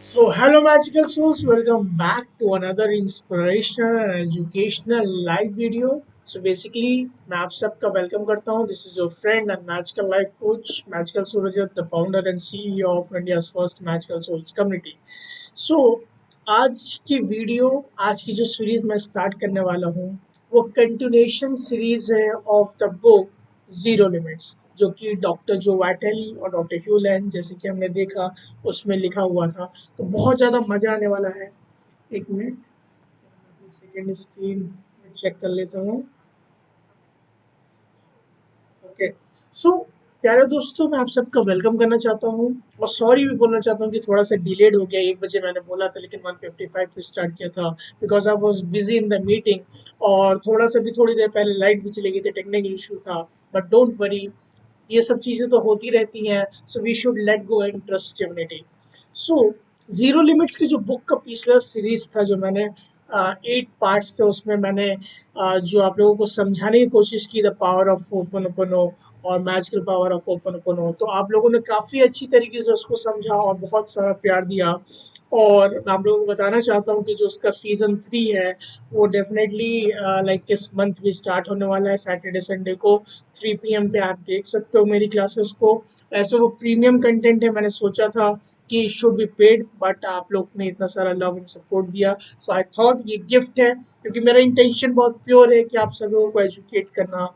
So, hello, magical souls. Welcome back to another inspirational and educational live video. So, basically, मैं आप सबका welcome करता हूँ. This is your friend and magical life coach, Magical Surajat, the founder and CEO of India's first Magical Souls community. So, आज की video, आज की जो सीरीज मैं स्टार्ट करने वाला हूँ, वो कंटिन्यूएशन सीरीज है of the book zero limits, जो कि डॉक्टर जो वाटेली और डॉक्टर ह्यूलैंड जैसे कि हमने देखा उसमें लिखा हुआ था। तो बहुत ज़्यादा मज़ा आने वाला है। एक मिनट, सेकेंड स्क्रीन चेक कर लेता हूँ। ओके, सो प्यारे दोस्तों, मैं आप सबका वेलकम करना चाहता हूँ और सॉरी भी बोलना चाहता हूँ कि थोड़ा सा डिलेड हो गया। 1 बजे मैंने बोला था लेकिन 1:55 पे स्टार्ट किया था because I was busy in the meeting. और थोड़ी देर पहले लाइट भी चली गई थी, टेक्निकल इशू था। बट डोंट वरी, ये सब चीज़ें तो होती रहती हैं। So we should let go and trust humanity. So zero limits की जो बुक का पिछला सीरीज था, जो मैंने 8 पार्ट्स थे, उसमें मैंने जो आप लोगों को समझाने की कोशिश की, द पावर ऑफ ओपन और मैजिकल पावर ऑफ ओपन, तो आप लोगों ने काफ़ी अच्छी तरीके से उसको समझा और बहुत सारा प्यार दिया। और मैं आप लोगों को बताना चाहता हूँ कि जो उसका सीज़न 3 है, वो डेफिनेटली लाइक इस मंथ भी स्टार्ट होने वाला है, सैटरडे संडे को 3 PM पे आप देख सकते हो मेरी क्लासेस को। ऐसे वो प्रीमियम कंटेंट है, मैंने सोचा था कि शुड बी पेड, बट आप लोग ने इतना सारा लव एंड सपोर्ट दिया, सो आई थॉट ये गिफ्ट है, क्योंकि मेरा इंटेंशन बहुत प्योर है कि आप सभी लोगों को एजुकेट करना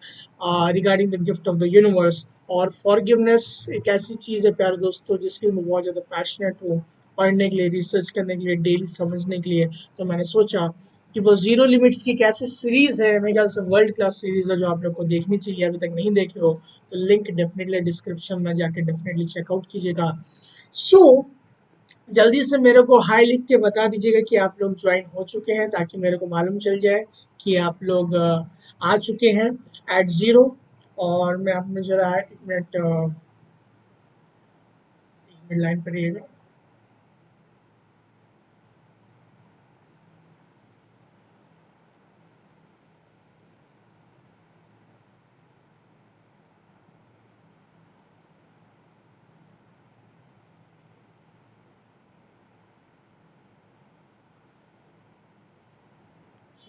regarding the gift of the universe. और फॉरगिवनेस एक ऐसी चीज़ है प्यारे दोस्तों, जिसके लिए मैं बहुत ज़्यादा पैशनेट हूँ, पढ़ने के लिए, रिसर्च करने के लिए, डेली समझने के लिए। तो मैंने सोचा कि वो जीरो लिमिट्स की एक ऐसी सीरीज है, मेरे ख्याल से वर्ल्ड क्लास सीरीज है, जो आप लोग को देखनी चाहिए। अभी तक नहीं देखे हो तो लिंक डेफिनेटली डिस्क्रिप्शन में जाके डेफिनेटली चेकआउट कीजिएगा। सो जल्दी से मेरे को हाई लिख के बता दीजिएगा कि आप लोग ज्वाइन हो चुके हैं, ताकि मेरे को मालूम चल जाए कि आप लोग आ चुके हैं एट जीरो। और मैं आप में जरा 1 मिनट लाइन पर रहिएगा।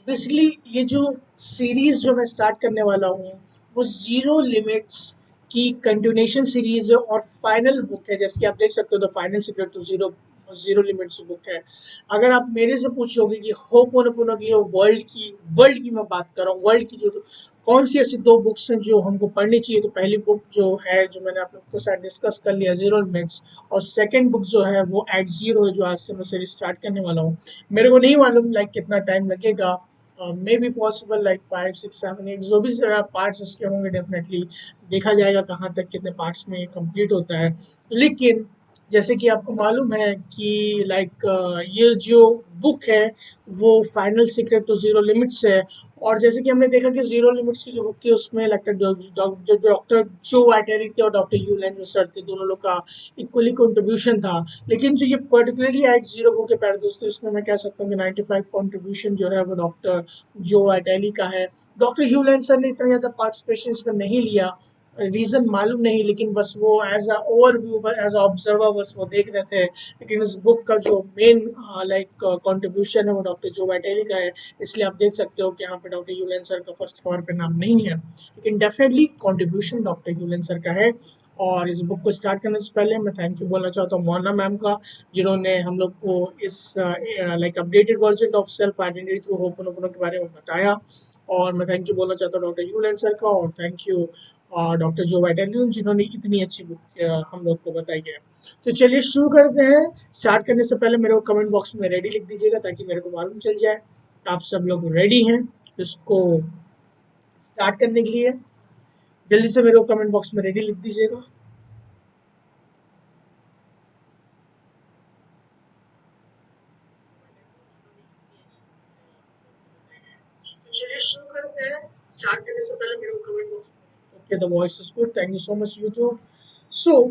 बेसिकली ये जो सीरीज जो मैं स्टार्ट करने वाला हूँ, वो जीरो लिमिट्स की कंटिन्यूएशन सीरीज है और फाइनल बुक है। जैसे कि आप देख सकते हो, the final secret to zero zero limits book है। अगर आप मेरे से पूछोगे कि होपोनोपोनो की वर्ल्ड की मैं बात कर रहा हूँ, वर्ल्ड की जो कौन सी ऐसी 2 बुक्स हैं जो हमको पढ़नी चाहिए, तो पहली बुक जो है, जो मैंने आप लोगों के साथ डिस्कस कर लिया, जीरो लिमिट्स। और सेकंड बुक जो है वो एट जीरो है, जो आज से मैं सीरीज स्टार्ट करने वाला हूँ। मेरे को नहीं मालूम लाइक कितना टाइम लगेगा, मे बी पॉसिबल लाइक 5 6 7 8, जो भी पार्ट्स इसके होंगे डेफिनेटली देखा जाएगा कहाँ तक कितने पार्ट्स में कंप्लीट होता है। लेकिन जैसे कि आपको मालूम है कि लाइक ये जो बुक है वो final secret to zero limits है। और जैसे कि हमने देखा कि जीरो लिमिट्स की जो बुक थी, उसमें लगता है जो डॉक्टर जो वाइटेरिक थे और डॉक्टर यूलैन जो सर थे, दोनों लोग का इक्वली कंट्रीब्यूशन था। लेकिन जो ये पर्टिकुलरली एट जीरो बुक है प्यारे दोस्तों, इसमें मैं कह सकता हूँ कि 95 कंट्रीब्यूशन जो है वो डॉक्टर जो अटेली का है। डॉक्टर ह्यू लैंसर ने इतना ज़्यादा पार्टिसिपेशन इसमें नहीं लिया, रीज़न मालूम नहीं, लेकिन बस वो as a overview, as a observer बस वो देख रहे थे। लेकिन इस बुक का जो मेन लाइक कंट्रीब्यूशन है वो डॉक्टर जो वाइटेली का है। इसलिए आप देख सकते हो कि यहाँ पे डॉक्टर यूलेन सर का फर्स्ट कवर पे नाम नहीं है, लेकिन डेफिनेटली कंट्रीब्यूशन डॉक्टर यूलेन सर का है। और इस बुक को स्टार्ट करने से पहले मैं थैंक यू बोलना चाहता हूँ मोना मैम का, जिन्होंने हम लोग को इस like updated version of self identity through ho'oponopono के बारे में बताया। और मैं थैंक यू बोलना चाहता हूँ डॉक्टर यूलेन सर का, और थैंक यू डॉक्टर जो वाइटेलियन, जिन्होंने इतनी अच्छी बुक हम लोग को बताई है। तो चलिए शुरू करते हैं। स्टार्ट करने से पहले मेरे को कमेंट बॉक्स में रेडी लिख दीजिएगा, ताकि मेरे को मालूम चल जाए आप सब लोग रेडी हैं इसको स्टार्ट करने के लिए। जल्दी से मेरे को कमेंट बॉक्स में रेडी लिख दीजिएगा। तो चलिए शुरू करते हैं। स्टार्ट करने से पहले मेरे को कमेंट बॉक्स में, okay the voice is good, thank you so much YouTube. So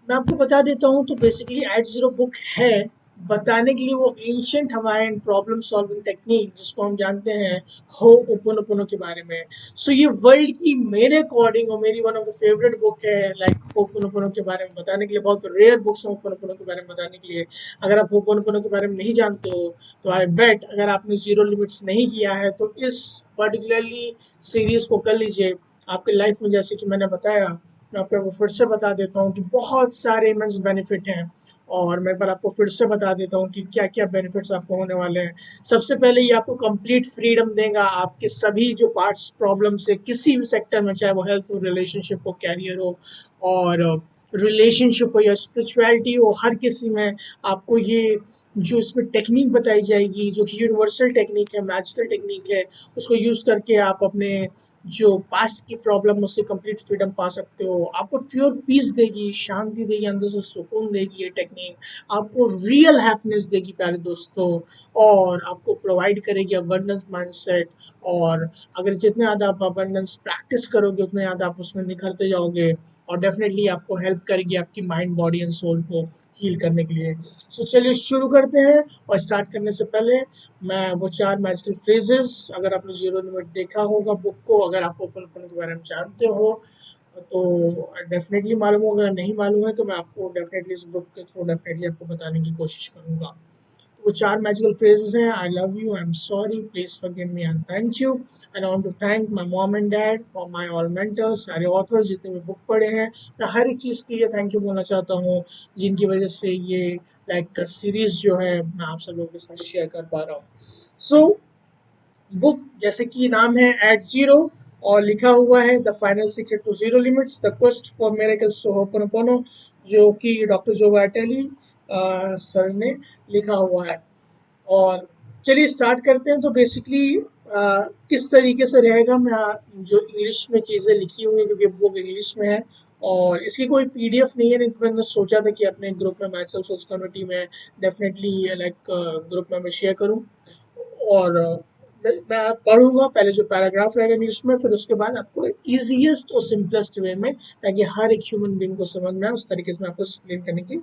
मैं आपको बता देता हूँ, तो बेसिकली एट जीरो बुक है बताने के लिए वो ancient Hawaiian problem solving technique जिसको हम जानते हैं हो ओपोनोपोनो के बारे में। सो ये वर्ल्ड की मेरे अकॉर्डिंग और मेरी one of the favourite book है लाइक होपोनोपोनो के बारे में बताने के लिए। बहुत रेयर बुक्स हैं होपोनोपोनो के बारे में बताने के लिए। अगर आप होपोनोपोनो के बारे में नहीं जानते हो तो आई बेट अगर आपने जीरो लिमिट्स नहीं किया है तो इस पर्टिकुलरली सीरीज को कर लीजिए आपके लाइफ में। जैसे कि मैंने बताया, मैं आपको फिर से बता देता हूँ कि बहुत सारे इमेंस बेनिफिट हैं और मैं पर आपको फिर से बता देता हूँ कि क्या क्या बेनिफिट्स आपको होने वाले हैं। सबसे पहले ये आपको कंप्लीट फ्रीडम देगा आपके सभी जो पार्ट्स प्रॉब्लम से किसी भी सेक्टर में, चाहे वो हेल्थ हो, रिलेशनशिप हो, कैरियर हो और रिलेशनशिप हो या स्पिरिचुअलिटी हो, हर किसी में आपको ये जो इसमें टेक्निक बताई जाएगी जो कि यूनिवर्सल टेक्निक है, मैजिकल टेक्निक है, उसको यूज करके आप अपने जो पास्ट की प्रॉब्लम उससे कंप्लीट फ्रीडम पा सकते हो। आपको प्योर पीस देगी, शांति देगी, अंदर से सुकून देगी ये टेक्निक। आपको रियल हैप्पीनेस देगी प्यारे दोस्तों, और आपको प्रोवाइड करेगी अबंडेंस माइंडसेट। और अगर जितने ज़्यादा आप अबंडेंस प्रैक्टिस करोगे उतने ज़्यादा आप उसमें निखरते जाओगे और डेफिनेटली आपको हेल्प करेगी आपकी माइंड, बॉडी एंड सोल को हील करने के लिए। सो चलिए शुरू करते हैं। और स्टार्ट करने से पहले मैं वो 4 मैजिकल फ्रेजेस, अगर आपने जीरो लिमिट देखा होगा बुक को, अगर आप ओपन ओपन के बारे में जानते हो तो डेफिनेटली मालूम होगा, अगर नहीं मालूम है तो मैं आपको डेफिनेटली इस बुक के थ्रू डेफिनेटली आपको बताने की कोशिश करूंगा। वो 4 मैजिकल फ्रेजेस हैं: I love you, I am sorry, please forgive me and thank you. And I want to thank my mom and dad for my all mentors, सारे ऑथर्स जितने भी बुक पढ़े हैं। मैं हर एक चीज़ के लिए थैंक यू बोलना चाहता हूँ जिनकी वजह से ये लाइक सीरीज जो है मैं आप सब लोगों के साथ शेयर कर पा रहा हूँ। सो बुक जैसे कि नाम है एट जीरो, और लिखा हुआ है the final secret to zero limits, the quest for miracles to Ho'oponopono, जो कि डॉक्टर जो वाटेली सर ने लिखा हुआ है। और चलिए स्टार्ट करते हैं। तो बेसिकली किस तरीके से रहेगा, मैं जो इंग्लिश में चीज़ें लिखी हुई हैं क्योंकि बुक इंग्लिश में है और इसकी कोई पीडीएफ नहीं है, नहीं तो मैंने सोचा था कि अपने ग्रुप में, मैथ्स सोच कम्युनिटी में डेफिनेटली लाइक ग्रुप में मैं शेयर करूं। और मैं पढ़ूंगा पहले जो पैराग्राफ रहेगा इंग्लिश में, फिर उसके बाद आपको इजीएस्ट और सिंपलेस्ट वे में, ताकि हर एक ह्यूमन बीइंग को समझ में आए, उस तरीके से मैं आपको एक्सप्लेन करने की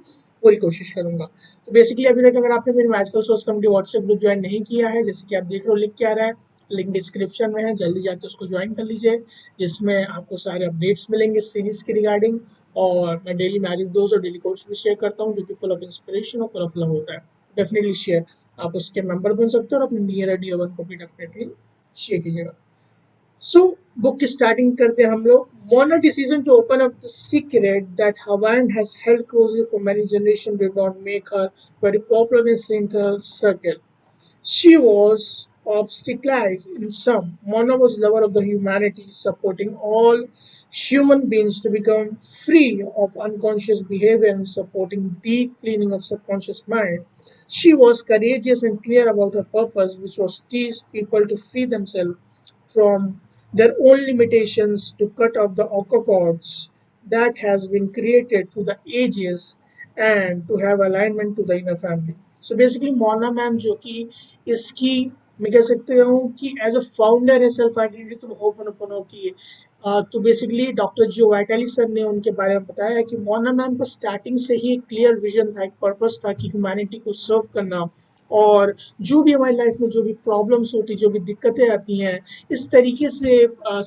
पूरी कोशिश करूंगा। तो बेसिकली अभी तक अगर आपने मेरी magical source community WhatsApp group join नहीं किया है, जैसे कि आप देख रहे हो लिख के आ रहा है, लिंक डिस्क्रिप्शन में है, जल्दी जाके उसको ज्वाइन कर लीजिए, जिसमें आपको सारे अपडेट्स मिलेंगे सीरीज के रिगार्डिंग। और मैं डेली मैजिक डोज और डेली कोड्स भी शेयर करता हूँ जो कि फुल ऑफ इंस्पिरेशन और फुल ऑफ लव होता है। डेफिनेटली शेयर, आप उसके मेंबर बन सकते हो और अपने नियर डियर वन को भी डेफिनेटली शेयर कीजिएगा। सो बुक की स्टार्टिंग करते हैं हम लोग। Mona decision to open up the secret that Hawaiian has held closely for many generations did not make her very popular in central circle. She was obstaculized in some. Mona was lover of the humanity, supporting all human beings to become free of unconscious behavior and supporting deep cleaning of subconscious mind. She was courageous and clear about her purpose, which was teach people to free themselves from their own limitations, to cut off the awkward cords that has been created through the ages, and to have alignment to the inner family. So basically Mona ma'am जो कि इसकी मैं कह सकते हूँ कि as a founder है self identity तो होपनोपोनो की। तो बेसिकली डॉक्टर जो वाइटाली सर ने उनके बारे में बताया है कि मोना मैम का स्टार्टिंग से ही एक क्लियर विजन था, एक पर्पस था कि ह्यूमैनिटी को सर्व करना, और जो भी हमारी लाइफ में जो भी प्रॉब्लम्स होती, जो भी दिक्कतें आती हैं, इस तरीके से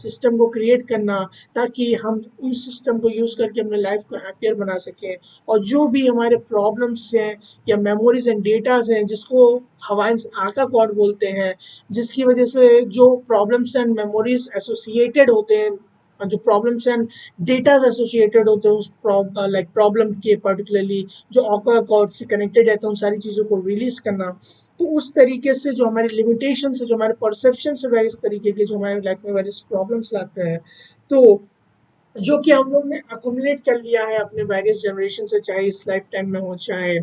सिस्टम को क्रिएट करना ताकि हम उन सिस्टम को यूज़ करके अपने लाइफ को हैप्पियर बना सकें। और जो भी हमारे प्रॉब्लम्स हैं या मेमोरीज एंड डेटाज हैं जिसको हवाइंस आका कॉर्ड बोलते हैं, जिसकी वजह से जो प्रॉब्लम्स एंड मेमोरीज एसोसिएटेड होते हैं, जो प्रॉब्लम्स एंड डेटाज एसोसिएटेड होते हैं उस लाइक प्रॉब्लम के, पर्टिकुलरली जो आका कॉर्ड से कनेक्टेड रहते हैं, उन सारी चीज़ों को रिलीज करना। तो उस तरीके से जो हमारे लिमिटेशन है, जो हमारे परसेप्शन से वेरियस तरीके के जो हमारे लाइफ में वेरियस प्रॉब्लम्स लाते हैं, तो जो कि हम लोग ने अकोमुलेट कर लिया है अपने वेरियस जनरेशन से, चाहे इस लाइफ टाइम में हो चाहे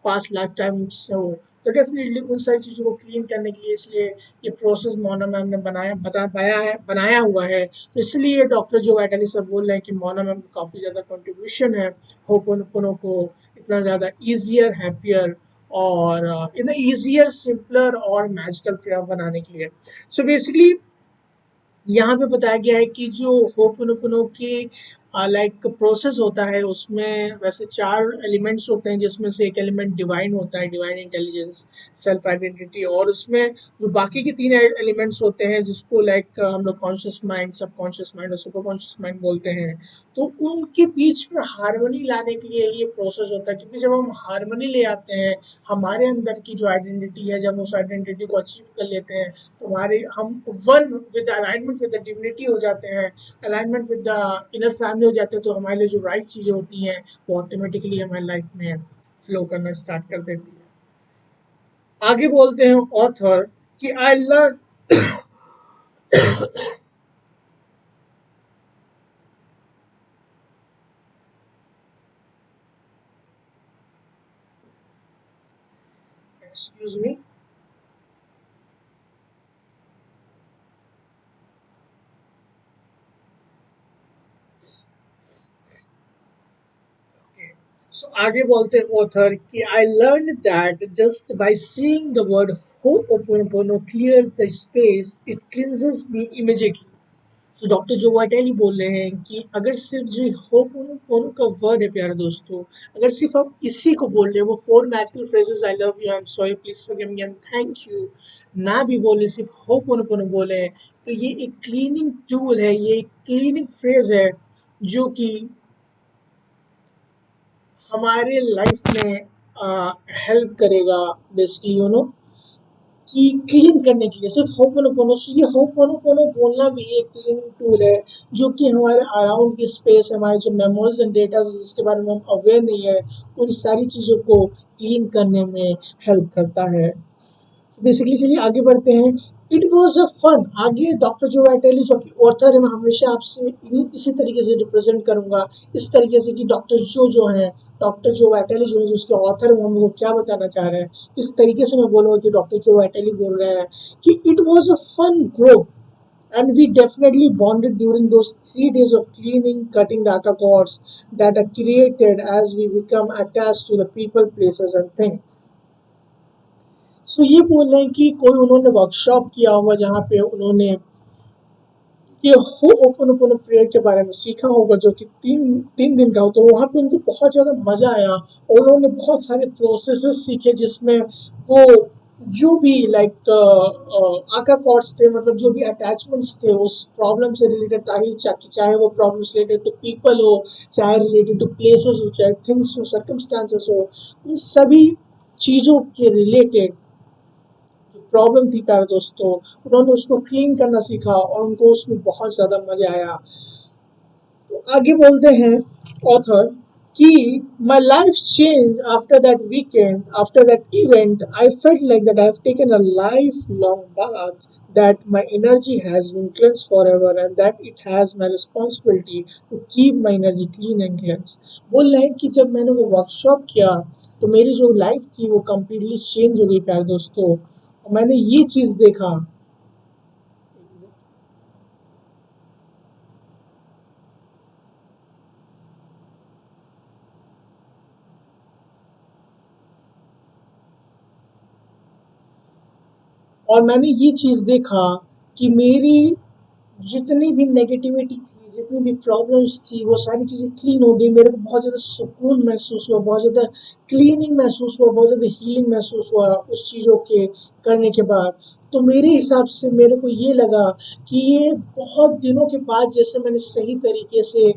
पास्ट लाइफ टाइम से हो, तो डेफिनेटली उन सारी चीज़ों को क्लीन करने के लिए इसलिए ये प्रोसेस मोना मैम ने बनाया हुआ है। तो इसलिए डॉक्टर जो वैटली सर बोल रहे हैं कि मोना मैम का काफ़ी ज़्यादा कंट्रीब्यूशन है होपोनोपोनो को इतना ज़्यादा ईजियर, हैप्पियर और इतना ईजियर, सिंपलर और मैजिकल प्रेयर बनाने के लिए। सो बेसिकली यहाँ पे बताया गया है कि जो होपोनोपोनो के लाइक प्रोसेस होता है, उसमें वैसे 4 एलिमेंट्स होते हैं, जिसमें से एक एलिमेंट डिवाइन होता है, डिवाइन इंटेलिजेंस, सेल्फ आइडेंटिटी, और उसमें जो बाकी के 3 एलिमेंट्स होते हैं, जिसको लाइक हम लोग कॉन्शियस माइंड, सबकॉन्शियस माइंड और सुपर कॉन्शियस माइंड बोलते हैं। तो उनके बीच में हार्मनी लाने के लिए ये प्रोसेस होता है, क्योंकि जब हम हार्मनी ले आते हैं, हमारे अंदर की जो आइडेंटिटी है, जब उस आइडेंटिटी को अचीव कर लेते हैं, तो हमारे हम one with alignment with the divinity हो जाते हैं, alignment with the inner family हो जाते हैं, तो हमारे लिए जो राइट चीज़ें होती हैं वो ऑटोमेटिकली हमारी लाइफ में फ्लो करना स्टार्ट कर देती है। आगे बोलते हैं ऑथर कि आई लर्न एक्सक्यूज मी। सो आगे बोलते हैं ऑथर कि I learn that just by seeing the word ho'oponopono clears the space, it cleanses me immediately। So doctor Joe Vitale बोल रहे हैं कि अगर सिर्फ जो हो'oponopono का वर्ड है प्यारे दोस्तों, अगर सिर्फ हम इसी को बोल रहे हैं, वो 4 magical phrases, I love you, I am sorry, please forgive me and thank you, ना भी बोले, सिर्फ हो'oponopono बोले, तो ये एक क्लीनिंग टूल है, ये एक क्लीनिंग फ्रेज है, जो कि हमारे लाइफ में हेल्प करेगा, बेसिकली कि क्लीन करने के लिए। सिर्फ होपोनोपोनो, ये होपोनोपोनो बोलना भी एक क्लीनिंग टूल है, जो कि हमारे अराउंड की स्पेस, हमारे जो मेमोरीज एंड डेटा जिसके बारे में हम अवेयर नहीं है, उन सारी चीज़ों को क्लीन करने में हेल्प करता है। बेसिकली चलिए आगे बढ़ते हैं। It was a fun. आगे डॉक्टर जो वाइटेली जो कि ऑथर है, मैं हमेशा आपसे इसी तरीके से रिप्रेजेंट करूंगा, इस तरीके से कि डॉक्टर जो है, डॉक्टर जो वाइटेली जो है, जो उसके ऑथर है, वो हमको क्या बताना चाह रहे हैं, इस तरीके से मैं बोलूँगा कि डॉक्टर जो वाइटेली बोल रहे हैं कि it was a fun group and we definitely bonded during those 3 days of cleaning, cutting the aca cords that are created as we become attached to the people, places and things। सो ये बोल रहे हैं कि कोई उन्होंने workshop किया होगा, जहाँ पे उन्होंने ये हो ओपन ओपन प्रेयर के बारे में सीखा होगा, जो कि तीन तीन दिन का हो, तो वहाँ पे उनको बहुत ज़्यादा मज़ा आया, और उन्होंने बहुत सारे प्रोसेसेस सीखे, जिसमें वो जो भी लाइक आका कॉर्ड्स थे, मतलब जो भी अटैचमेंट्स थे उस प्रॉब्लम से रिलेटेड, चाहे वो प्रॉब्लम्स रिलेटेड टू पीपल हो, चाहे रिलेटेड टू प्लेसेस हो, चाहे थिंग्स हो, सर्कमस्टांसेस हो, उन सभी चीज़ों के रिलेटेड जो प्रॉब्लम थी प्यारे दोस्तों, उन्होंने उसको क्लीन करना सीखा, और उनको उसमें बहुत ज़्यादा मज़ा आया। तो आगे बोलते हैं ऑथर कि my life change after that weekend, after that event, I felt like that I have taken a life long bath, that my energy has been cleansed forever and that it has my responsibility to keep my energy clean and cleansed। बोल रहे हैं कि जब मैंने वो workshop किया, तो मेरी जो लाइफ थी वो कम्प्लीटली चेंज हो गई प्यारे दोस्तों, और मैंने ये चीज़ देखा। और मैंने ये चीज़ देखा कि मेरी जितनी भी नेगेटिविटी थी, जितनी भी प्रॉब्लम्स थी, वो सारी चीज़ें क्लीन हो गई। मेरे को बहुत ज़्यादा सुकून महसूस हुआ, बहुत ज़्यादा क्लीनिंग महसूस हुआ, बहुत ज़्यादा हीलिंग महसूस हुआ उस चीज़ों के करने के बाद। तो मेरे हिसाब से मेरे को ये लगा कि ये बहुत दिनों के बाद जैसे मैंने सही तरीके से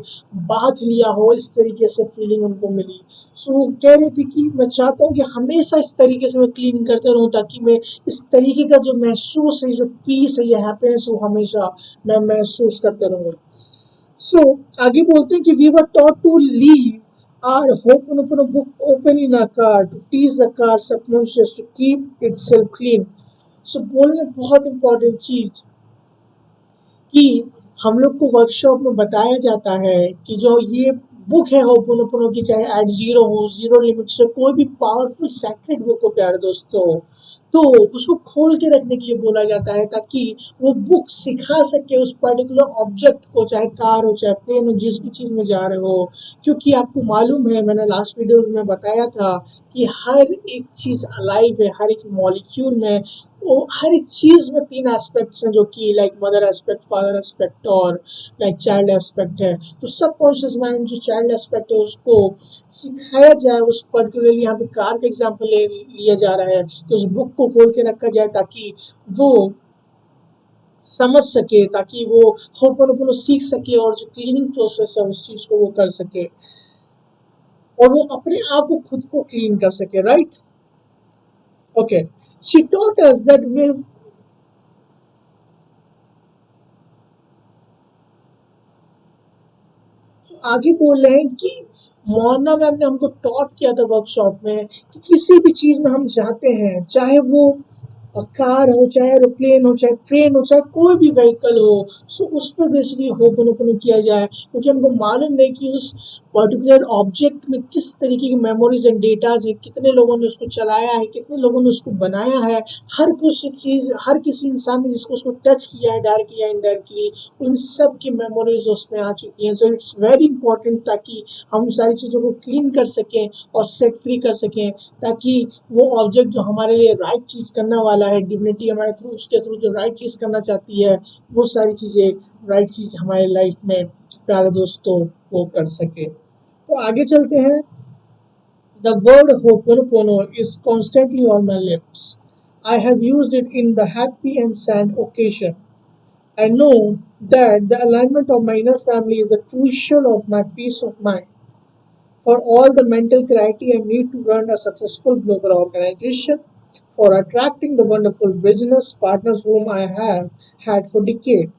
बाथ लिया हो, इस तरीके से फीलिंग उनको मिली। सो वो कह रही थी कि मैं चाहता हूँ कि हमेशा इस तरीके से मैं क्लीन करते रहूँ, ताकि मैं इस तरीके का जो महसूस है, जो पीस है, ये हैप्पीनेस, वो हमेशा मैं महसूस करते रहूँ। सो आगे बोलते हैं कि we were taught to leave our Ho'oponopono book open in our car to teach the car subconscious to keep itself clean। सो बोलने बहुत इंपॉर्टेंट चीज कि हम लोग को वर्कशॉप में बताया जाता है कि जो ये बुक है होपोनोपोनो की, चाहे एट जीरो हो, जीरो लिमिट से, कोई भी पावरफुल सैक्रेड बुक हो प्यारे दोस्तों, तो उसको खोल के रखने के लिए बोला जाता है, ताकि वो बुक सिखा सके उस पर्टिकुलर ऑब्जेक्ट को, चाहे कार हो, चाहे प्लेन हो, जिस भी चीज़ में जा रहे हो। क्योंकि आपको मालूम है, मैंने लास्ट वीडियो में बताया था कि हर एक चीज़ अलाइव है, हर एक मॉलिक्यूल में वो हर एक चीज में तीन एस्पेक्ट्स हैं, जो कि like mother aspect, father aspect और लाइक चाइल्ड एस्पेक्ट है। तो सबकॉन्शियस माइंड जो चाइल्ड एस्पेक्ट है उसको सिखाया जाए, उस पर्टिकुलरली यहाँ पे कार का एग्जाम्पल लिया जा रहा है कि उस बुक को खोल के रखा जाए ताकि वो समझ सके, ताकि वो होपनोपोनो सीख सके और जो क्लीनिंग प्रोसेस है उस चीज को वो कर सके और वो अपने आप को खुद को क्लीन कर सके, right? Okay, she taught us that will आगे बोल रहे हैं कि मोना मैम ने हमको टॉट किया था वर्कशॉप में कि किसी भी चीज में हम जाते हैं, चाहे वो कार हो, चाहे एरोप्लेन हो, चाहे ट्रेन हो, चाहे कोई भी व्हीकल हो, सो उस पर बेसिकली होपनोपोनो किया जाए, क्योंकि हमको मालूम नहीं कि उस पर्टिकुलर ऑब्जेक्ट में किस तरीके की मेमोरीज एंड डेटाज है, कितने लोगों ने उसको चलाया है, कितने लोगों ने उसको बनाया है। हर कुछ चीज, हर किसी इंसान ने जिसको उसको टच किया है डायरेक्टली या इनडायरेक्टली, उन सब की मेमोरीज उसमें आ चुकी हैं। सो इट्स वेरी इंपॉर्टेंट ताकि हम सारी चीज़ों को क्लीन कर सकें और सेट फ्री कर सकें, ताकि वो ऑब्जेक्ट जो हमारे लिए राइट चीज़ करने वाला है, डिविनिटी हमारे थ्रू, उसके थ्रू जो राइट चीज़ करना चाहती है, वो सारी चीज़ें राइट चीज़ हमारे लाइफ में प्यारे दोस्तों वो कर सके। तो आगे चलते हैं। The word Ho'oponopono is constantly on my lips. I have used it in the happy and sad occasion. I know that the alignment of my inner family is a crucial of my peace of mind. For all the mental clarity I need to run a successful global organization, for attracting the wonderful business partners whom I have had for decades,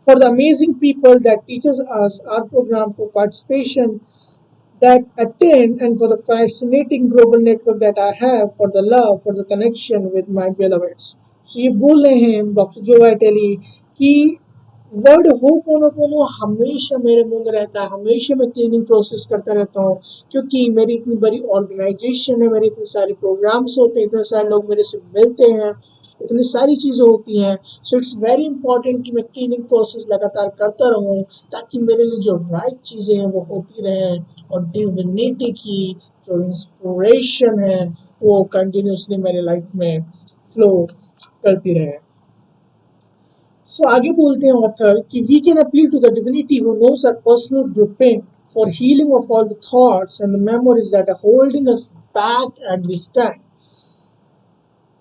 for the amazing people that teaches us our program for participation that attend, and for the fascinating global network that I have, for the love, for the connection with my beloveds. So ये बोल रहे हैं doctor जो वाइटेली कि word ho'oponopono हमेशा मेरे मुंह में रहता है, हमेशा मैं क्लीनिंग प्रोसेस करता रहता हूँ, क्योंकि मेरी इतनी बड़ी ऑर्गेनाइजेशन है, मेरे इतने सारे प्रोग्राम्स होते हैं, इतने सारे लोग मेरे से मिलते हैं, इतनी सारी चीज़ें होती हैं। सो इट्स वेरी इंपॉर्टेंट कि मैं क्लीनिंग प्रोसेस लगातार करता रहूँ, ताकि मेरे लिए जो राइट चीज़ें हैं वो होती रहें और डिविनिटी की जो इंस्पिरेशन है वो कंटिन्यूसली मेरे लाइफ में फ्लो करती रहे। सो आगे बोलते हैं ऑथर कि we can appeal to the divinity who knows our personal blueprint for healing of all the thoughts and the memories that are holding us back at this time.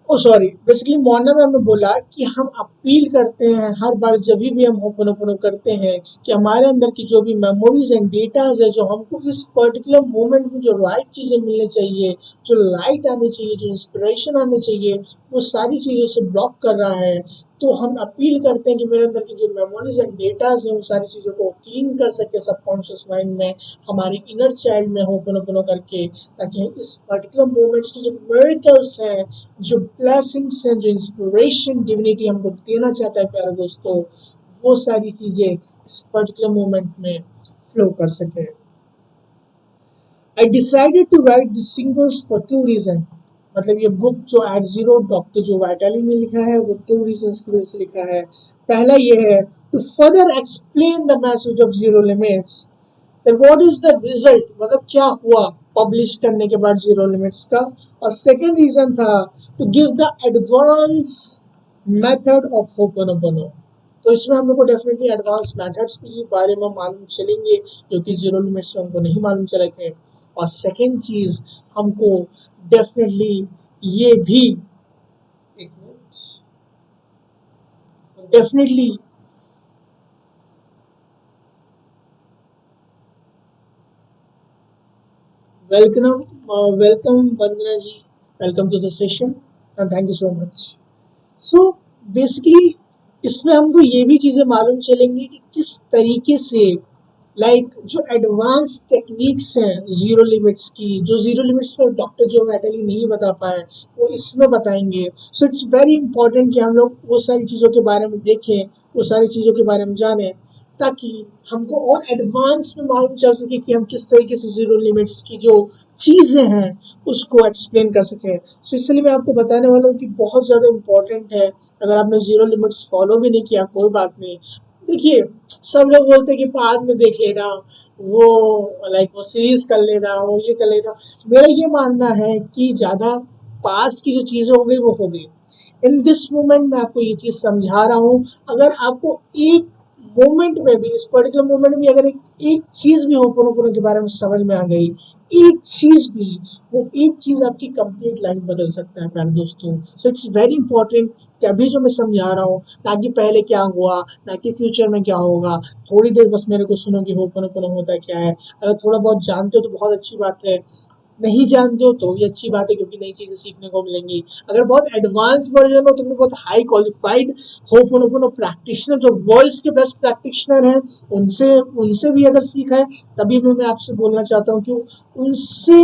Oh sorry, basically Mona ma'am ने बोला कि हम appeal करते हैं हर बार जब भी हम होपनोपोनो करते हैं कि हमारे अंदर की जो भी मेमोरीज एंड डेटाज है, जो हमको इस पर्टिकुलर मोमेंट में जो राइट चीज़ें मिलनी चाहिए, जो लाइट आनी चाहिए, जो इंस्पिरेशन आनी चाहिए, वो सारी चीज़ों से ब्लॉक कर रहा है। तो हम अपील करते हैं कि मेरे अंदर की जो मेमोरीज एंड डेटाज हैं उन सारी चीज़ों को क्लीन कर सके सबकॉन्शियस माइंड में, हमारे इनर चाइल्ड में होपनोपोनो करके, ताकि इस पर्टिकुलर मोमेंट्स की जो मिरेकल्स हैं, जो ब्लेसिंग्स हैं, जो इंस्पिरेशन डिविनिटी हमको देना चाहता है प्यारे दोस्तों, वो सारी चीज़ें इस पर्टिकुलर मोमेंट में फ्लो कर सके। I decided to write the singles for two reasons. मतलब ये बुक जो एट जीरो डॉक्टर जो वाइटाली ने लिखा है वो दो रीजंस की वजह से लिखा है। पहला ये है to further explain the message of zero limits, that what is the result, मतलब क्या हुआ पब्लिश करने के बाद जीरो लिमिट्स का। और सेकंड रीजन था to give the advance method of ho'oponopono. तो इसमें हम लोग को डेफिनेटली एडवांस मेथड्स के बारे में मालूम चलेंगे जो कि जीरो लिमिट्स में हमको नहीं मालूम चले थे। और सेकेंड चीज हमको डेफिनेटली ये भी definitely welcome welcome Vandana ji, welcome to the session and thank you so much. So basically इसमें हमको ये भी चीज़ें मालूम चलेंगी कि किस तरीके से जो एडवांस टेक्निक्स हैं जीरो लिमिट्स की, जो जीरो लिमिट्स पर डॉक्टर जो मेटली नहीं बता पाए वो इसमें बताएंगे। सो इट्स वेरी इंपॉर्टेंट कि हम लोग वो सारी चीज़ों के बारे में देखें, वो सारी चीज़ों के बारे में जानें, ताकि हमको और एडवांस में मालूम चल सके कि हम किस तरीके से जीरो लिमिट्स की जो चीज़ें हैं उसको एक्सप्लेन कर सकें। सो इसलिए मैं आपको बताने वाला हूँ कि बहुत ज़्यादा इंपॉर्टेंट है। अगर आपने जीरो लिमिट्स फॉलो भी नहीं किया कोई बात नहीं, देखिए सब लोग बोलते हैं कि बाद में देख लेना, वो वो सीरीज कर लेना, वो ये कर लेना। मेरा ये मानना है कि ज़्यादा पास की जो चीज़ें हो गई वो हो गई। इन दिस मोमेंट मैं आपको ये चीज़ समझा रहा हूँ। अगर आपको एक मोमेंट में भी, इस पर्टिकुलर मोमेंट में अगर एक चीज़ भी होपोनोपोनो के बारे में समझ में आ गई, एक चीज़ भी, वो एक चीज़ आपकी कंप्लीट लाइफ बदल सकता है प्यारे दोस्तों। सो इट्स वेरी इंपॉर्टेंट कि अभी जो मैं समझा रहा हूँ, ना कि पहले क्या हुआ, ना कि फ्यूचर में क्या होगा, थोड़ी देर बस मेरे को सुनो कि होपोनोपोनो होता क्या है। अगर थोड़ा बहुत जानते हो तो बहुत अच्छी बात है, नहीं जानते हो तो भी अच्छी बात है, क्योंकि नई चीजें सीखने को मिलेंगी। अगर बहुत एडवांस वर्जन हो, तुमने बहुत हाई क्वालिफाइड होपोनोपोनो प्रैक्टिशनर, जो वर्ल्ड्स के बेस्ट प्रैक्टिशनर हैं, उनसे उनसे भी अगर सीखा है, तभी मैं आपसे बोलना चाहता हूँ कि उनसे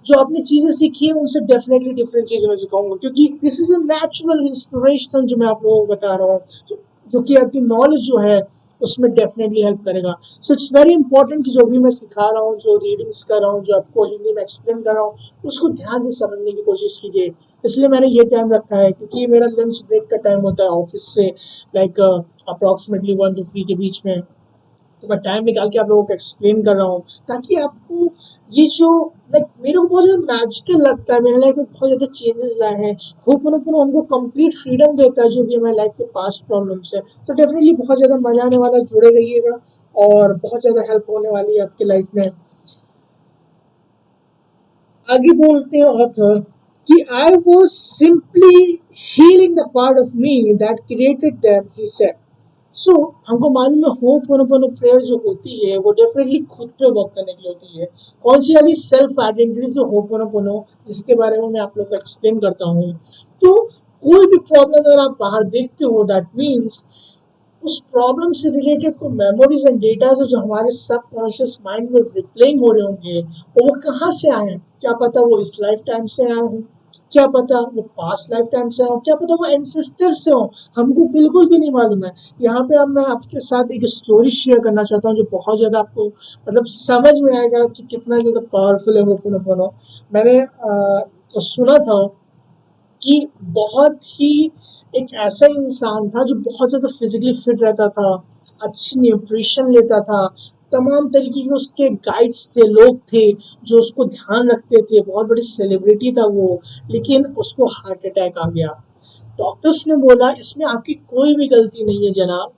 जो आपने चीजें सीखी है, उनसे डेफिनेटली डिफरेंट चीजें मैं सिखाऊंगा, क्योंकि this is a natural inspiration जो मैं आप लोगों को बता रहा हूँ, जो कि आपकी नॉलेज जो है उसमें डेफिनेटली हेल्प करेगा। सो इट्स वेरी इंपॉर्टेंट कि जो भी मैं सिखा रहा हूँ, जो रीडिंग्स कर रहा हूँ, जो आपको हिंदी में एक्सप्लेन कर रहा हूँ, उसको ध्यान से समझने की कोशिश कीजिए। इसलिए मैंने ये टाइम रखा है, क्योंकि मेरा लंच ब्रेक का टाइम होता है ऑफिस से, लाइक अप्रॉक्सीमेटली 1 to 3 के बीच में। तो मैं टाइम निकाल के आप लोगों को एक्सप्लेन कर रहा हूँ, ताकि आपको ये जो, लाइक मेरे को बहुत ज़्यादा मैजिकल लगता है, मेरे लाइफ में बहुत ज़्यादा चेंजेस लाए हैं। होपोनोपोनो हमको कंप्लीट फ्रीडम देता है, जो भी हमारे लाइफ के पास्ट प्रॉब्लम्स है। तो डेफिनेटली बहुत ज़्यादा मजा आने वाला, जुड़े रहिएगा, और बहुत ज़्यादा हेल्प होने वाली है आपकी लाइफ में। आगे बोलते हैं ऑथर कि I was simply healing the part of me that created them, he said. So हमको मालूम है होपोनोपोनो प्रेयर जो होती है, वो डेफिनेटली खुद पे वर्क करने के लिए होती है। कौन सी वाली? सेल्फ आइडेंटिटी जो होपोनोपोनो, जिसके बारे में मैं आप लोग को एक्सप्लेन करता हूँ। तो कोई भी प्रॉब्लम अगर आप बाहर देखते हो, दैट मीन्स उस प्रॉब्लम से रिलेटेड कोई मेमोरीज एंड डेटा है जो हमारे सबकॉन्शियस माइंड में रिप्लेइंग हो रहे होंगे, और वो कहाँ से आए हैं? क्या पता वो इस लाइफ टाइम से आए हों, क्या पता वो पास्ट लाइफ टाइम से आए हों, क्या पता वो एंसेस्टर्स से हों, हमको बिल्कुल भी नहीं मालूम है। यहाँ पे अब मैं आपके साथ एक स्टोरी शेयर करना चाहता हूँ, जो बहुत ज़्यादा आपको मतलब समझ में आएगा कि कितना ज़्यादा पावरफुल है होपोनोपोनो। मैंने सुना था कि बहुत ही एक ऐसा इंसान था जो बहुत ज़्यादा फिजिकली फिट रहता था, अच्छी न्यूट्रिशन लेता था, तमाम तरीके के उसके गाइड्स थे, लोग थे जो उसको ध्यान रखते थे, बहुत बड़ी सेलिब्रिटी था वो। लेकिन उसको हार्ट अटैक आ गया। डॉक्टर्स ने बोला इसमें आपकी कोई भी गलती नहीं है जनाब,